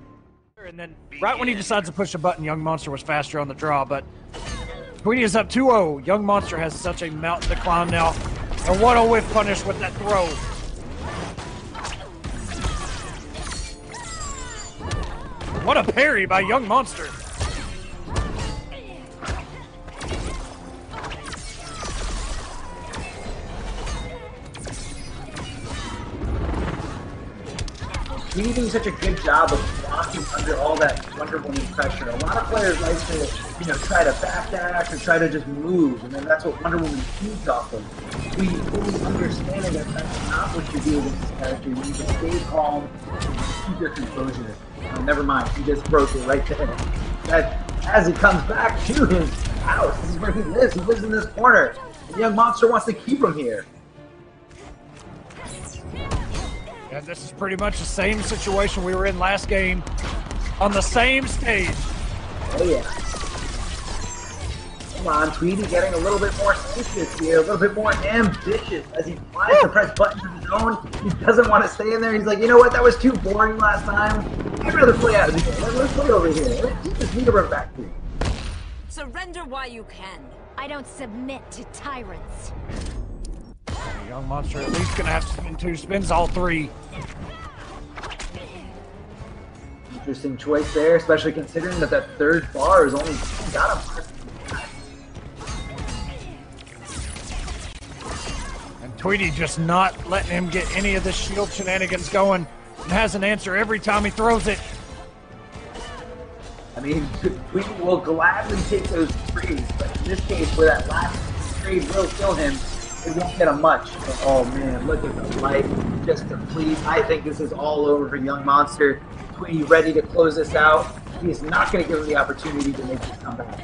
And then right when he decides to push a button, Yungmonster was faster on the draw, but Tweedy is up 2-0. Yungmonster has such a mountain to climb now. And what a whiff punish with that throw. What a parry by Yungmonster. He's doing such a good job of blocking under all that Wonder Woman pressure. A lot of players like to, try to backdash or try to just move, and then that's what Wonder Woman feeds off of. We fully understanding that that's not what you do with this character. You need to stay calm, keep your composure. Never mind, he just broke it right there. That as he comes back to his house, this is where he lives. He lives in this corner. The Yungmonster wants to keep him here. And this is pretty much the same situation we were in last game on the same stage. Oh yeah. Come on, Tweedy getting a little bit more serious here, a little bit more ambitious as he tries to press buttons of his own. He doesn't want to stay in there. He's like, you know what, that was too boring last time. I'd rather play out of the game. Let's play over here. Let's just need to run back to. Surrender while you can. I don't submit to tyrants. Yungmonster at least gonna have to spin 2, spins all 3. Interesting choice there, especially considering that that third bar is only got him. And Tweedy just not letting him get any of the shield shenanigans going, and has an answer every time he throws it. I mean, Tweedy will gladly take those sprays, but in this case, where that last spray will kill him, it won't get him much. But, oh man, look at the life just deplete. I think this is all over for Yungmonster. Tweedy ready to close this out. He is not going to give him the opportunity to make this comeback.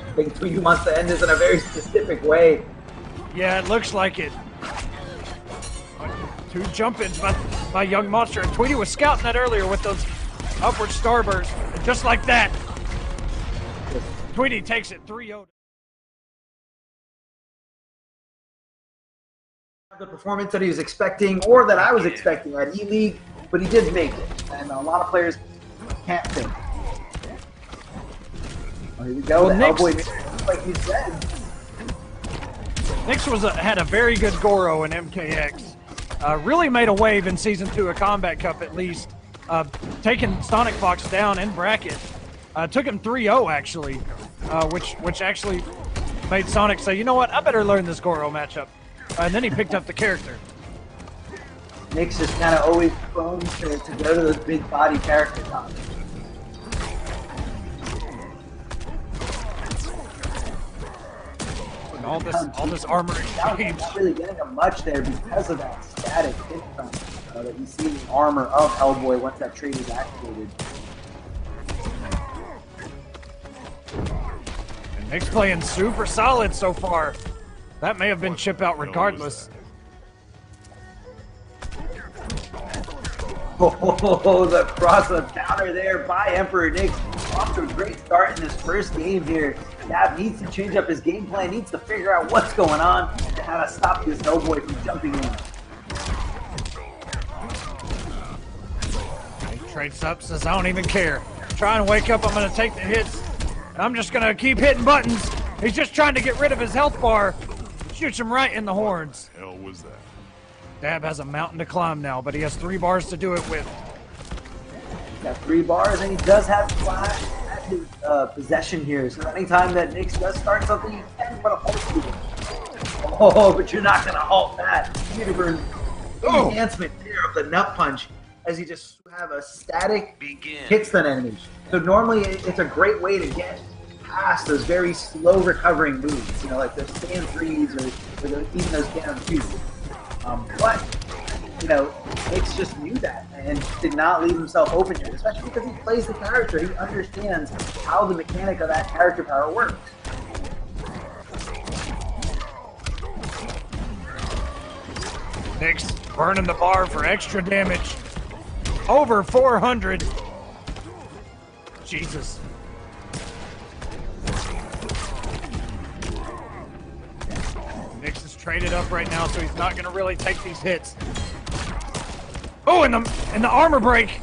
I think Tweedy wants to end this in a very specific way. Yeah, it looks like it. 2 jump-ins by Yungmonster, and Tweedy was scouting that earlier with those upward starbursts, and just like that, Tweedy takes it 3-0. The performance that he was expecting, or that I was expecting at E-League, but he did make it, and a lot of players can't think. Oh, here we go, well, the Hellboy, like you said. Knicks had a very good Goro in MKX. Really made a wave in Season 2 of Combat Cup, at least. Taking Sonic Fox down in bracket. Took him 3-0, actually, which actually made Sonic say, you know what, I better learn this Goro matchup. And then he picked up the character. Knicks is kind of always prone to go to those big body characters. And all this armor exchange. Not really getting him much there because of that static hit that you see in the armor of Hellboy once that trade is activated. And Knicks playing super solid so far. That may have been chip out regardless. Oh, the cross-up counter there by Emperor Knicks. Off to a great start in this first game here. Nav needs to change up his game plan, needs to figure out what's going on and how to stop this Hellboy from jumping in. He trades up, says, I don't even care. Try and wake up, I'm going to take the hits. And I'm just gonna keep hitting buttons. He's just trying to get rid of his health bar. Shoots him right in the horns. What the hell was that? Dab has a mountain to climb now, but he has 3 bars to do it with. Got 3 bars, and he does have Flash at his possession here. So anytime that Knicks does start something, you can put a halt to it. Oh, but you're not going to halt that. You need to burn enhancement there of the nut punch as you just have a static hits on enemies. So normally it's a great way to get past those very slow recovering moves, you know, like those stand 3s or even those down 2s. But, you know, Knicks just knew that and did not leave himself open here, especially because he plays the character. He understands how the mechanic of that character power works. Knicks burning the bar for extra damage. Over 400. Jesus. Knicks is traded up right now, so he's not going to really take these hits. Oh, and the armor break.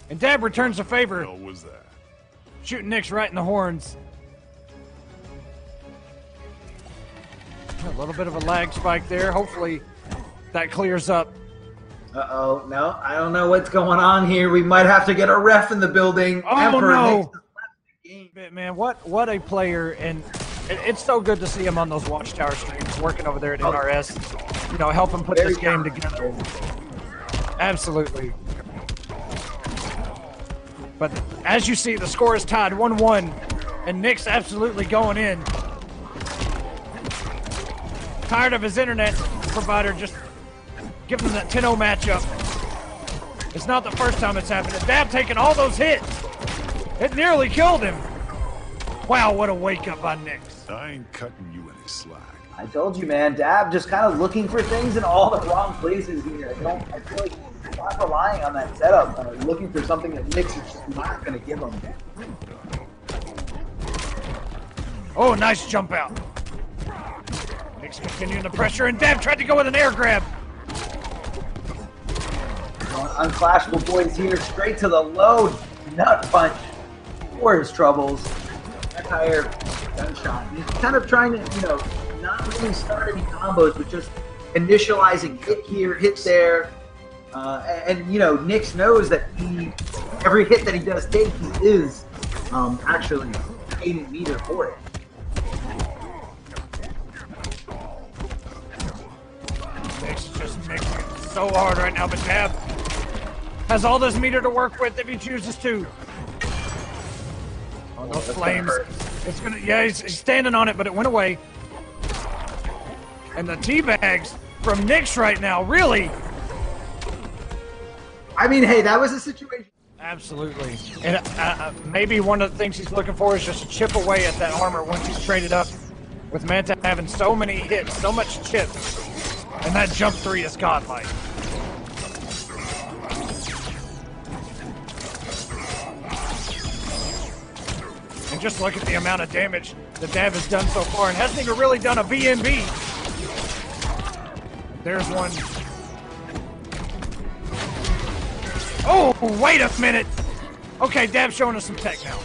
And Dab returns the favor. What the hell was that? Shooting Knicks right in the horns. A little bit of a lag spike there. Hopefully that clears up. Uh-oh, no, I don't know what's going on here. We might have to get a ref in the building. Oh, Emperor no. Knicks has left the game. Man, what a player. And it's so good to see him on those Watchtower streams, working over there at NRS. You know, helping put this game together. Absolutely. But as you see, the score is tied 1-1. And Knicks absolutely going in. Tired of his internet provider just giving him that 10-0 matchup. It's not the first time it's happened. Dab taking all those hits. It nearly killed him. Wow, what a wake-up by Knicks. I ain't cutting you any slack. I told you, man. Dab just kind of looking for things in all the wrong places here. I feel like he's not relying on that setup. Looking for something that Knicks is just not going to give him. Oh, nice jump out. Knicks continuing the pressure, and Dab tried to go with an air grab. Unclashable boys here, straight to the low nut punch for his troubles. Entire gunshot. He's kind of trying to, you know, not really start any combos, but just initializing hit here, hit there. And you know, Knicks knows that every hit that he does take, he is actually gaining meter for it. Knicks just making it so hard right now, but Dab has all this meter to work with if he chooses to. Oh, those flames. It's gonna, yeah, he's standing on it, but it went away. And the teabags from Knicks right now, really. I mean, hey, that was a situation. Absolutely. And maybe one of the things he's looking for is just to chip away at that armor once he's traded up. With Manta having so many hits, so much chip. And that jump 3 is godlike. And just look at the amount of damage that Dab has done so far and hasn't even really done a VMB. There's one. Oh, wait a minute. Okay, Dab's showing us some tech now.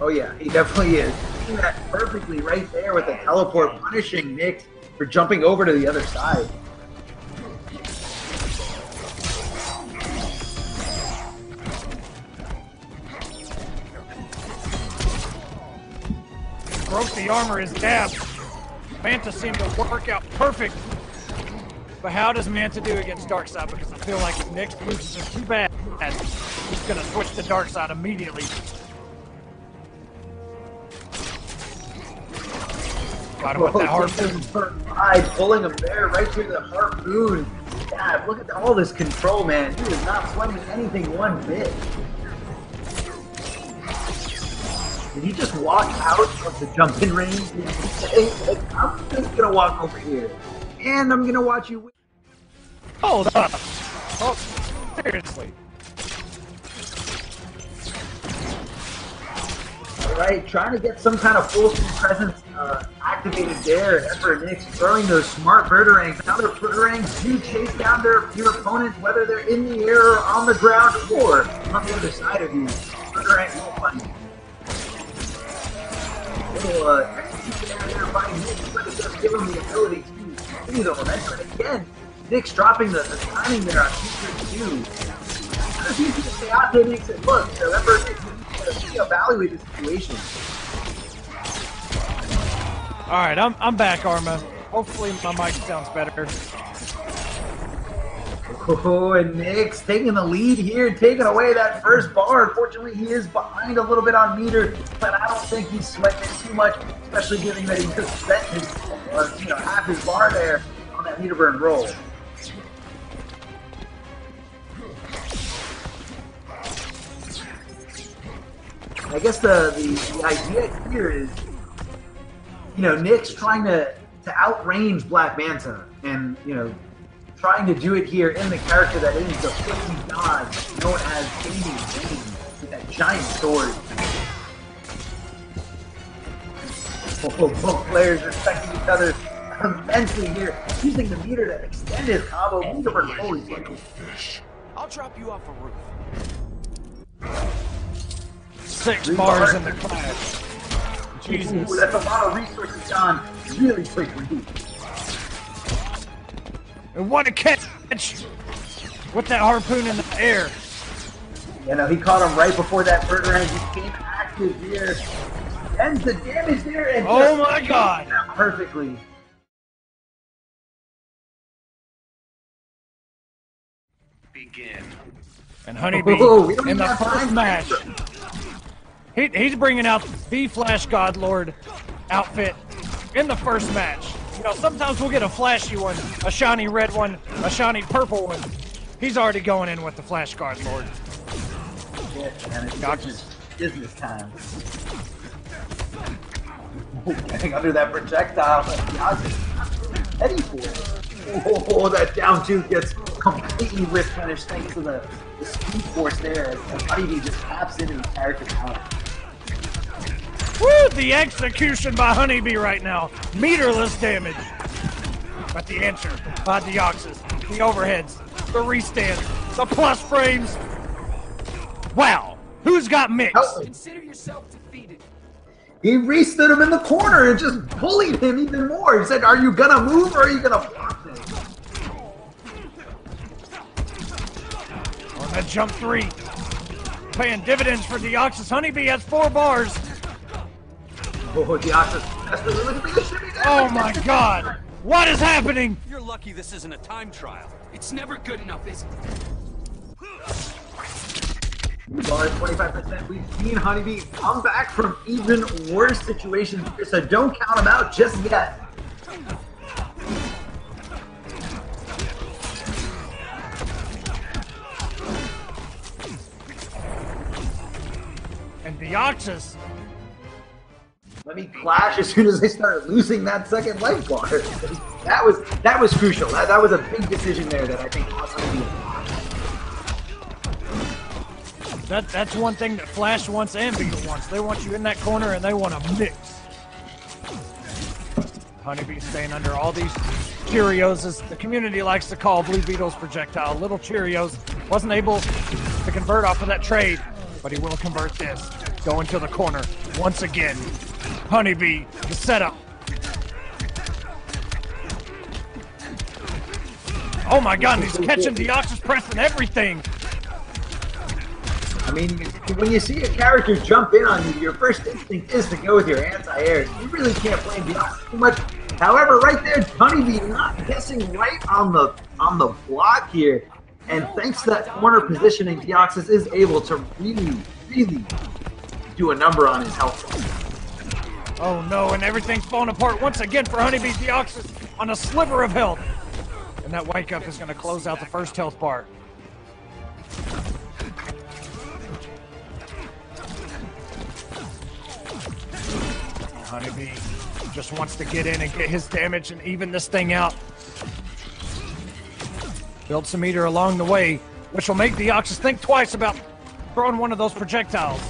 Oh yeah, he definitely is. Doing that perfectly right there with the teleport, punishing Knicks for jumping over to the other side. Broke the armor is Dab. Manta seemed to work out perfect. But how does Manta do against Darkseid? Because I feel like if Knicks loses is too bad, he's going to switch to Darkseid immediately. Got him with that harpoon. Pulling him there right through the harpoon. God, look at all this control, man. He is not sweating anything one bit. Did he just walk out of the jumping range? Like, I'm just gonna walk over here, and I'm gonna watch you win. Hold up. Oh, seriously. Right, trying to get some kind of full screen presence activated there. Effort Knicks throwing those smart murderangs. Now their murderangs do chase down your opponents, whether they're in the air or on the ground or on the other side of you. Murderang will find you. execution there by Knicks, but it does give him the ability to continue the momentum. And again, Knicks dropping the timing there on Future 2. It's easy to stay out there, Knicks, and look, remember, Knicks evaluate the situation. Alright, I'm back, Arma. Hopefully my mic sounds better. Oh, and Knicks taking the lead here, taking away that first bar. Unfortunately, he is behind a little bit on meter, but I don't think he's sweating it too much, especially given that he just spent his, half his bar there on that meter burn roll. I guess the idea here is, Knicks trying to outrange Black Manta, and trying to do it here in the character that is the 50 god known as Baby with that giant sword. Both players respecting each other immensely here, using the meter to extend his combo. Meter for holy fish. I'll drop you off a roof. 6 bars in the clash. Jesus. Ooh, that's a lot of resources gone really quickly. And what a catch with that harpoon in the air. He caught him right before that murder and he became active here. Ends the damage there and oh my god! Perfectly. Begin. And HoneyBee in the first match. He's bringing out the Flash God Lord outfit in the first match. Sometimes we'll get a flashy one, a shiny red one, a shiny purple one. He's already going in with the Flash God Lord. Yeah, man, it's business time. Getting under that projectile, heading for it. Oh, that down two gets completely replenished thanks to the speed force there as HoneyBee just taps into the character power. Woo! The execution by HoneyBee right now. Meterless damage. But the answer by Deoxys, the overheads, the restands, the plus frames. Wow. Who's got mixed? Consider yourself defeated. He restood him in the corner and just bullied him even more. He said, are you gonna move or are you gonna block this? On that jump 3. Paying dividends for Deoxys. HoneyBee has 4 bars. Oh, Deoxys. Oh my god! What is happening? You're lucky this isn't a time trial. It's never good enough, is it? Bars 25%. We've seen HoneyBee come back from even worse situations here, so don't count him out just yet. And Deoxys. Let me clash as soon as they start losing that second life bar. That was crucial. That was a big decision there that I think was going to be. That's one thing that Flash wants and Beetle wants. They want you in that corner and they want to mix. HoneyBee staying under all these Cheerios, as the community likes to call Blue Beetle's projectile. Little Cheerios. Wasn't able to convert off of that trade, but he will convert this. Going to the corner once again. HoneyBee, the setup. Oh my god, he's catching Deoxys, pressing everything. I mean, when you see a character jump in on you, your first instinct is to go with your anti-air. You really can't blame Deoxys too much. However, right there, HoneyBee not guessing right on the block here. And thanks to that corner positioning, Deoxys is able to really do a number on his health. Oh no, and everything's falling apart once again for HoneyBee. Deoxys on a sliver of health. And that wake up is going to close out the first health bar. HoneyBee just wants to get in and get his damage and even this thing out. Build some meter along the way, which will make Deoxys think twice about throwing one of those projectiles.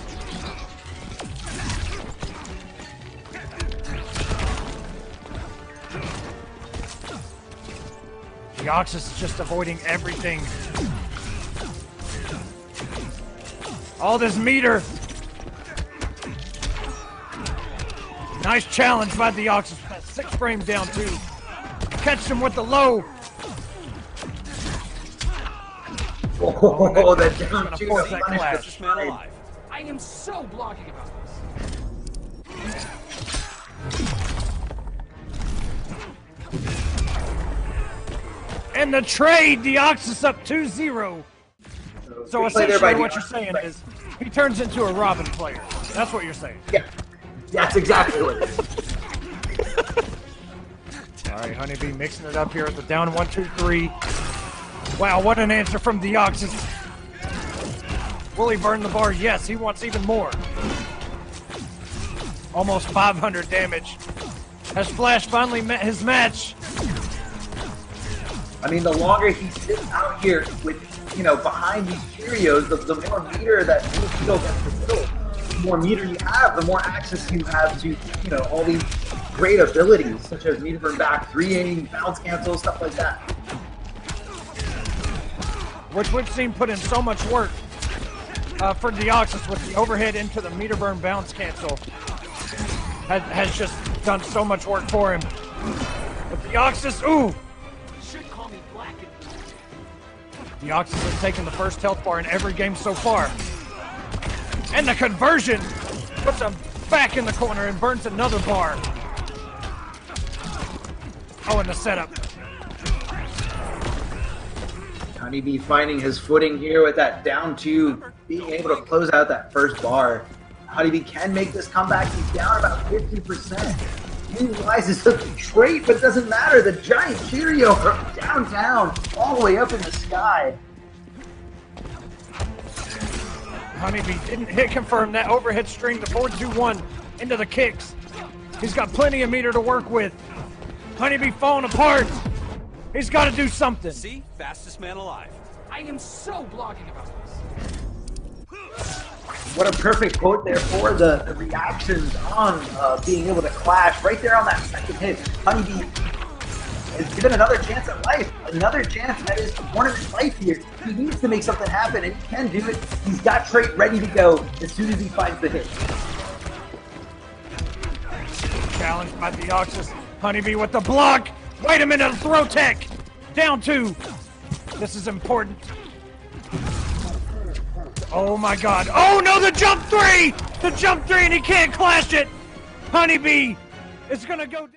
Deoxys is just avoiding everything. All this meter. Nice challenge by the Oxus. 6 frames down 2. Catch him with the low. Oh, that down Gonna 2 force to that punish clash. Fastest man alive. I am so blogging about this. And the trade, the Oxus up 2-0. So essentially what you're saying is, he turns into a Robin player. That's what you're saying. Yeah, that's exactly what it is. Alright, HoneyBee mixing it up here at the down 1-2-3. Wow, what an answer from the Oxus. Will he burn the bar? Yes, he wants even more. Almost 500 damage. Has Flash finally met his match? I mean, the longer he sits out here with, you know, behind these Cheerios, the more meter that Beetle gets to build. The more meter you have, the more access you have to, you know, all these great abilities, such as meter burn back, 3-aim, bounce cancel, stuff like that. Which would seem put in so much work for the Oxus with the overhead into the meter burn bounce cancel. Has just done so much work for him. But the Oxus, ooh! Should call me black. The Oxus has taken the first health bar in every game so far. And the conversion puts him back in the corner and burns another bar. Oh, and the setup. HoneyBee finding his footing here with that down 2, being able to close out that first bar. HoneyBee can make this comeback. He's down about 50%. He realizes the trait, but it doesn't matter. The giant Cheerio from downtown all the way up in the sky. HoneyBee didn't hit confirm that overhead string, the 4-2-1 into the kicks. He's got plenty of meter to work with. HoneyBee falling apart. He's got to do something. See? Fastest man alive. I am so blogging about this. What a perfect quote there for the reactions on being able to clash right there on that second hit. HoneyBee is given another chance at life, another chance at his tournament life here. He needs to make something happen, and he can do it. He's got trait ready to go as soon as he finds the hit. Challenged by the Oxus. HoneyBee with the block. Wait a minute, throw tech. Down 2. This is important. Oh my god. Oh no, the jump 3! The jump 3 and he can't clash it! HoneyBee is gonna go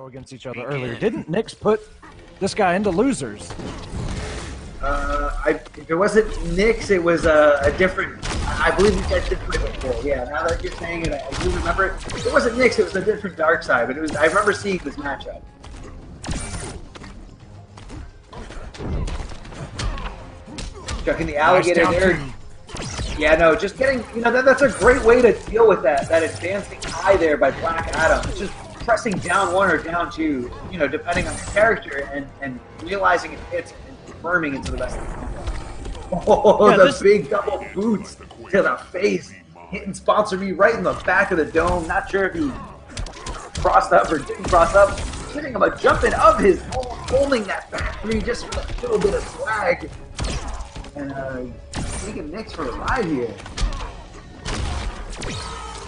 against each other earlier. Didn't Knicks put this guy into losers? If it wasn't Knicks, it was a different. I believe you guys did play before. Yeah, now that you're saying it, I do remember it. If it wasn't Knicks, it was a different Darkseid. But it was. I remember seeing this matchup. Chucking the alligator Nice there. Yeah, no, just getting. You know, that's a great way to deal with that advancing high there by Black Adam. It's just pressing down 1 or down 2. You know, depending on the character and realizing it hits and confirming into the rest of the combo. Oh, yeah, the big double boots to the face, hitting Sponsor Me right in the back of the dome. Not sure if he crossed up or didn't cross up. Hitting him a jumping of his own, holding that back 3 just for a little bit of swag. And taking Knicks for a ride here.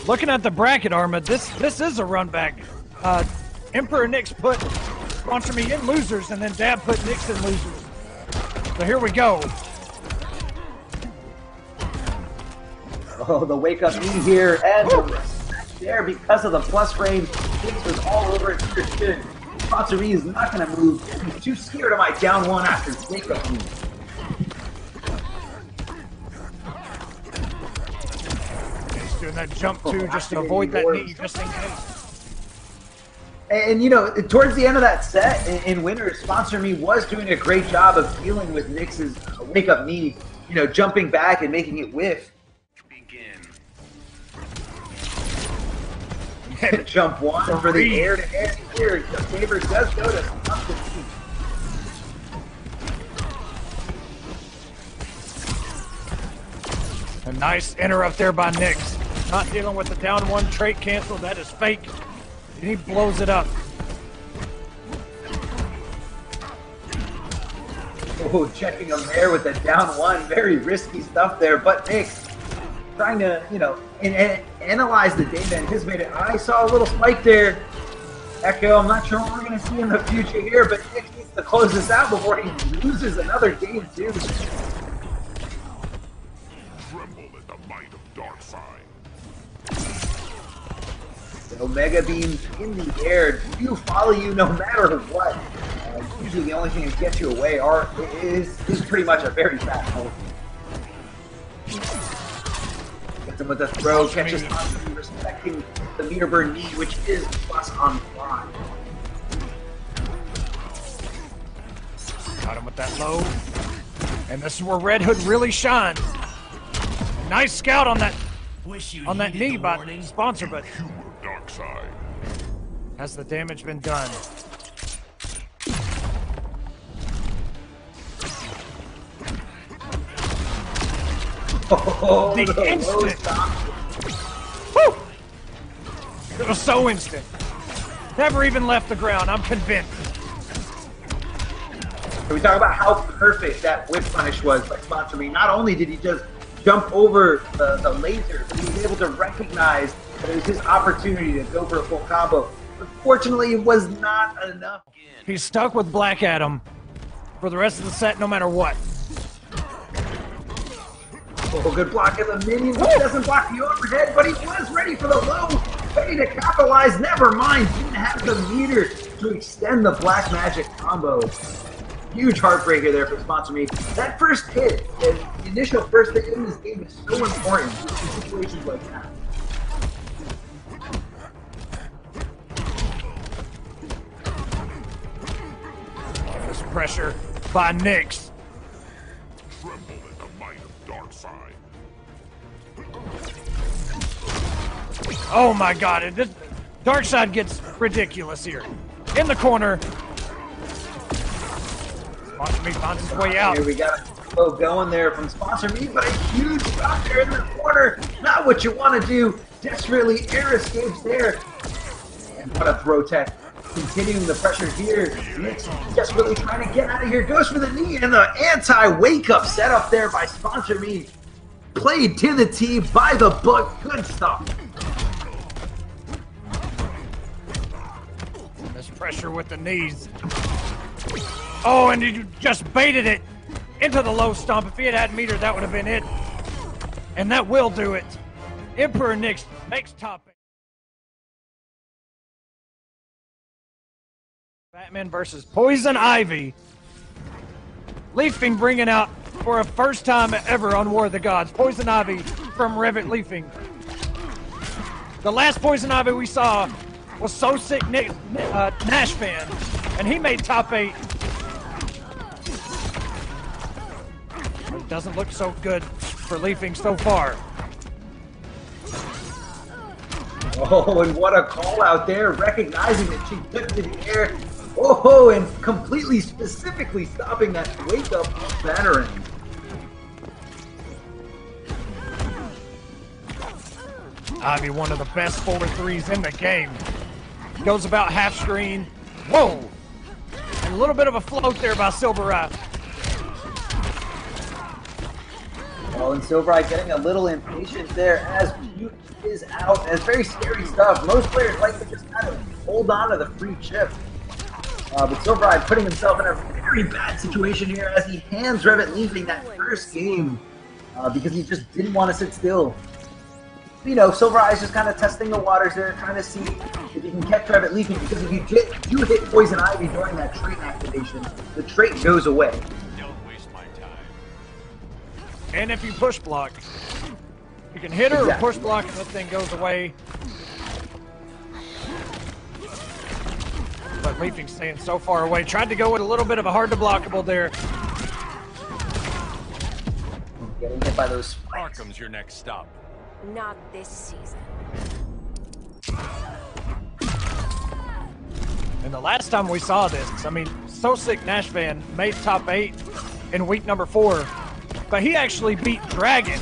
Looking at the bracket, Arma, this is a run back. Emperor Knicks put Sponsor Me in losers, and then Dab put Knicks in losers. So here we go. Oh, the wake up knee here, and the match there because of the plus frame. Knicks was all over it. Sponsor Me is not going to move. He's too scared of my down 1 after wake up knee. He's doing that jump 2 just to avoid that knee, just in case. And, you know, towards the end of that set, in Winter, Sponsor Me was doing a great job of dealing with Knicks' wake-up knee, you know, jumping back and making it whiff. And jump 1 for the air-to-air here. The favor does go to Sponsor Me. A nice interrupt there by Knicks. Not dealing with the down 1 trait cancel. That is fake. And he blows it up. Oh, checking him there with the down 1. Very risky stuff there. But Knicks trying to, you know, and analyze the data, anticipated. I saw a little spike there. Echo, I'm not sure what we're going to see in the future here, but Nick needs to close this out before he loses another game, too. Tremble at the might of Darkseid. The Omega Beams in the air do follow you no matter what. Usually the only thing that gets you away is pretty much a very fast ult. Gets him with a throw, catches on, respecting the meter burn knee, which is plus on fly. Got him with that low. And this is where Red Hood really shines. Nice scout on that knee by the sponsor, but Darkseid. has the damage been done? Oh, The instant! Woo! It was so instant. Never even left the ground, I'm convinced. Can we talk about how perfect that whip punish was by Sponsor Me? Not only did he just jump over the laser, but he was able to recognize that it was his opportunity to go for a full combo. Unfortunately, it was not enough. He's stuck with Black Adam for the rest of the set, no matter what. Oh, good block of the minion. He doesn't block the overhead, but he was ready for the low. Ready to capitalize. Never mind. Didn't have the meter to extend the Black Magic combo. Huge heartbreaker there for Sponsor Me. That first hit, the initial first hit in this game is so important in situations like that. This pressure by Knicks. Tremble at the might of Darkseid. Oh my god, Darkseid gets ridiculous here. In the corner. Sponsor Me finds his way out. Here we got a flow going there from Sponsor Me, but a huge shot there in the corner. Not what you want to do. Desperately air escapes there. And what a throw tech. Continuing the pressure here. Knicks just really trying to get out of here. Goes for the knee and the anti-wake up set up there by Sponsor Me. Played to the tee by the book. Good stuff. This pressure with the knees. Oh, and you just baited it into the low stomp. If he had had meter, that would have been it. And that will do it. Emperor Knicks makes top 8. Batman versus Poison Ivy. Leafing bringing out for a first time ever on War of the Gods. Poison Ivy from Revetleafing. The last Poison Ivy we saw was So Sick Nash fan, and he made top 8. It doesn't look so good for Leafing so far. Oh, and what a call out there, recognizing that she took to the air. Oh, and completely specifically stopping that wake up veteran. Ivy, one of the best 4-3s in the game. Goes about half screen. Whoa! And a little bit of a float there by SylverRye. Oh, and SylverRye getting a little impatient there as Mute is out. It's very scary stuff. Most players like to just kind of hold on to the free chip. But SylverRye putting himself in a very bad situation here as he hands Revetleafing that first game because he just didn't want to sit still. You know, SylverRye is just kind of testing the waters there, trying to see if he can catch Revetleafing, because if you hit Poison Ivy during that trait activation, the trait goes away. Don't waste my time. And if you push block, you can hit her or push block and the thing goes away. But Leafing's staying so far away. Tried to go with a little bit of a hard to blockable there. Getting hit by those spikes. Arkham's your next stop. Not this season. And the last time we saw this, I mean, So Sick Nashvan made top 8 in week number 4, but he actually beat Dragon.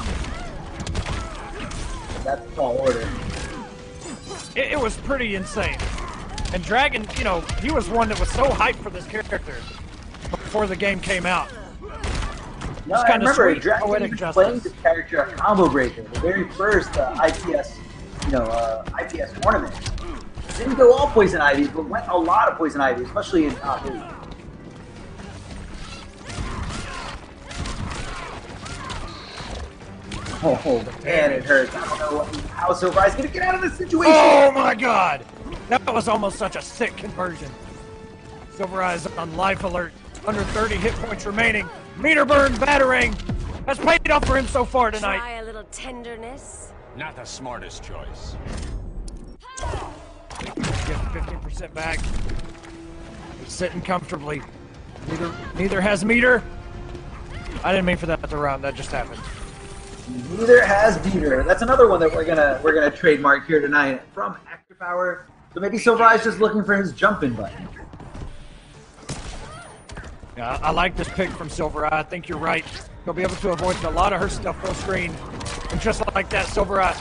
That's a tall order. It was pretty insane. And Dragon, you know, he was one that was so hyped for this character before the game came out. No, It's I kind of remember sweet, Dragon poetic was playing justice. the character of Combo Breaker, the very first IPS, IPS tournament. Didn't go all Poison Ivy, but went a lot of Poison Ivy, especially in top 8. Oh man, it hurts. I don't know how SylverRye's gonna get out of this situation. Oh my god! That was almost such a sick conversion. SylverRye's on life alert. Under 30 hit points remaining. Meter burn battering has paid off for him so far tonight. Try a little tenderness. Not the smartest choice. Get 15% back. He's sitting comfortably. Neither has meter. I didn't mean for that to run. That just happened. Neither has Beetle. That's another one that we're gonna trademark here tonight from Actor Power. So maybe SylverRye's just looking for his jump-in button. Yeah, I like this pick from SylverRye. I think you're right. He'll be able to avoid a lot of her stuff full screen. And just like that, SylverRye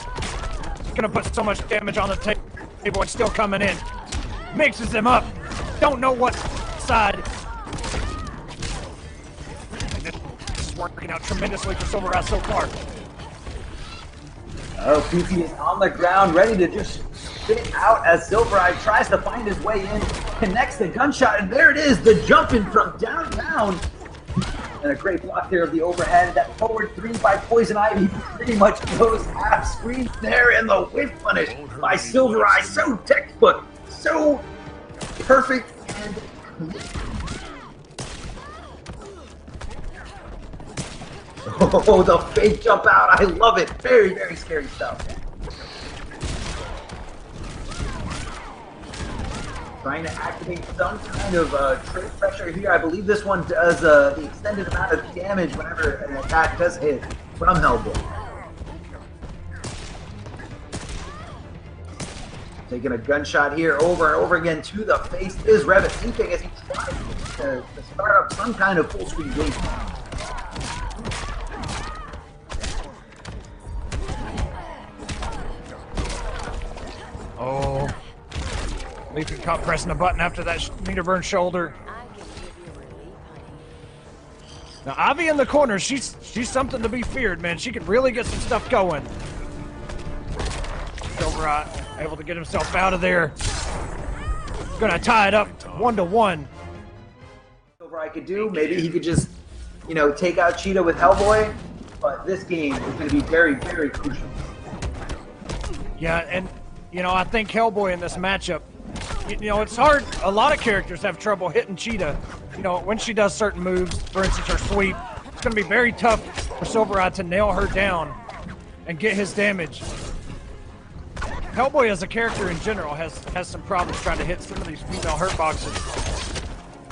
is gonna put so much damage on the table. It's still coming in. Mixes them up. Don't know what side. And this is working out tremendously for SylverRye so far. Oh, PP is on the ground, ready to just spit out as SylverRye tries to find his way in, connects the gunshot, and there it is, the jump-in from downtown. And a great block there of the overhead. That forward 3 by Poison Ivy pretty much goes half screen there, and the whiff punish by SylverRye. So textbook, so perfect, and oh, the fake jump out. I love it. Very, very scary stuff. Trying to activate some kind of trade pressure here. I believe this one does the extended amount of damage whenever an attack does hit from Hellboy. Taking a gunshot here over and over again to the face is Revetleafing as he tries to start up some kind of full screen game. Oh. Leafing caught pressing the button after that meter burn shoulder. Now, Ivy in the corner, she's something to be feared, man. She can really get some stuff going. SylverRye able to get himself out of there. Gonna tie it up 1-1. SylverRye could do, maybe he could just, take out Cheetah with Hellboy, but this game is going to be very, very crucial. Yeah, and, I think Hellboy in this matchup, it's hard. A lot of characters have trouble hitting Cheetah. When she does certain moves, for instance, her sweep, it's going to be very tough for SylverRye to nail her down and get his damage. Hellboy as a character in general has some problems trying to hit some of these female hurt boxes.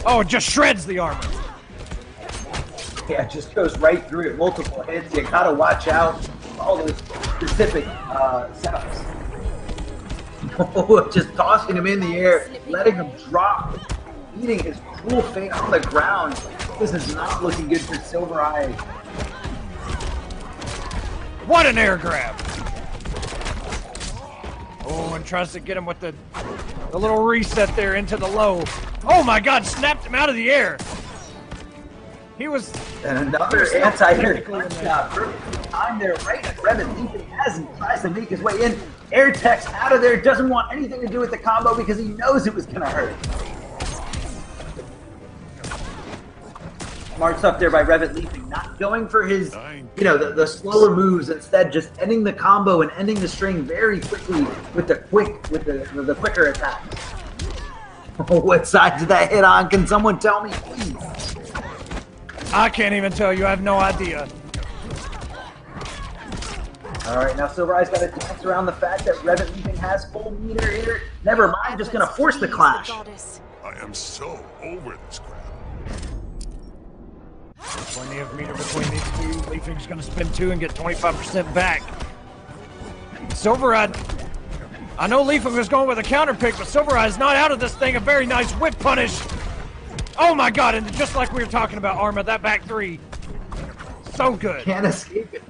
Oh, it just shreds the armor. Yeah, it just goes right through it. Multiple hits. You gotta watch out. All those specific setups. Just tossing him in the air, letting him drop, eating his cool fate on the ground. This is not looking good for SylverRye. What an air grab! Oh, and tries to get him with the little reset there into the low. Oh my god, snapped him out of the air! He was... And another anti-air shot. Perfect time there, right at Revetleafing as he tries to make his way in. Air Tech's out of there, doesn't want anything to do with the combo because he knows it was going to hurt. Smart stuff there by Revetleafing, not going for his, the slower moves, instead just ending the combo and ending the string very quickly with the quicker attacks. What side did that hit on? Can someone tell me, please? I can't even tell you. I have no idea. All right, now SylverRye's got to dance around the fact that Revetleafing has full meter here. Never mind, just going to force the clash. I am so over this crap. Plenty of meter between these two. Leafing's going to spin 2 and get 25% back. SylverRye, I know Leafing was going with a counter pick, but SylverRye is not out of this thing. A very nice whip punish. Oh my god, and just like we were talking about, Arma, that back 3. So good. Can't escape it.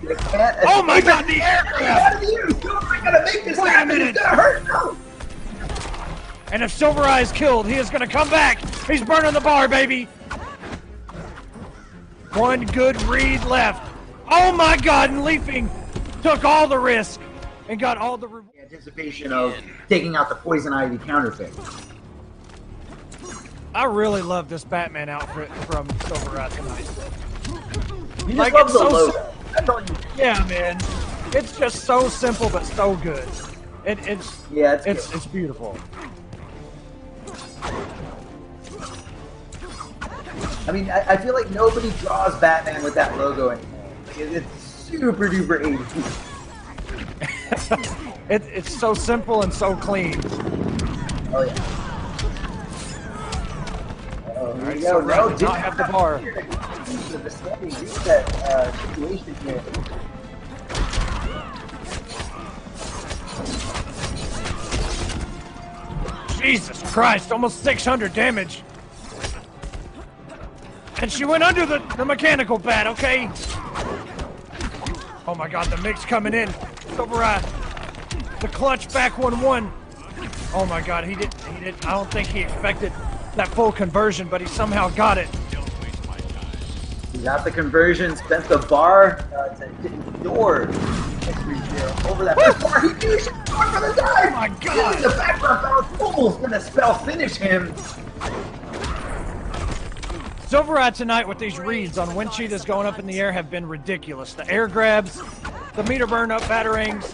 You can't Oh my escape god, it. the air grab! SylverRye gotta make this Wait a happen. minute. It's gonna hurt. No. And if SylverRye is killed, he is going to come back. He's burning the bar, baby. One good read left. Oh my God, and Leafing took all the risk and got all the reward. Anticipation of taking out the Poison Ivy counterfeit. I really love this Batman outfit from SylverRye tonight. You just Like, love it's the so logo. That's all you Yeah, man. It's just so simple but so good. It's beautiful. I mean, I feel like nobody draws Batman with that logo anymore. Like, it's super duper 80s. It's so simple and so clean. Oh yeah. Oh, here we go. So No, did not have the bar. The standing reset situation here. Jesus Christ, almost 600 damage. And she went under the mechanical bat, okay? Oh my God, the mix coming in. SylverRye, the clutch back 1-1. Oh my God, he did. I don't think he expected that full conversion, but he somehow got it. He got the conversion, spent the bar to endure over that first bar. He finished going for the dive. Oh my God! The background bounce almost gonna spell finish him. SylverRye tonight with these reads on when Cheetah's going up in the air have been ridiculous. The air grabs, the meter burn up batterings,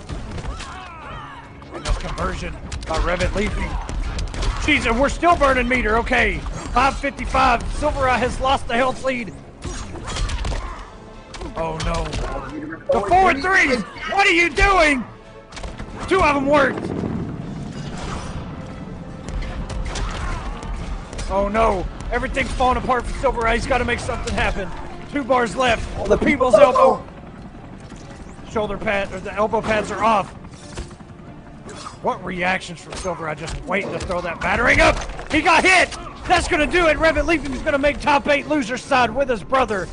and this conversion by Revetleafing. Jeez, and we're still burning meter, okay. 5:55, SylverRye has lost the health lead. Oh no. The 4-3s! What are you doing? Two of them worked. Oh no. Everything's falling apart for SylverRye. He's got to make something happen. 2 bars left. The people's elbow. Shoulder pad, or the elbow pads are off. What reactions from SylverRye, just waiting to throw that battering up. He got hit. That's going to do it. Revetleafing is going to make top 8 loser side with his brother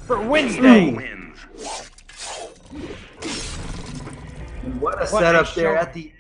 for Wednesday. And what a setup there at the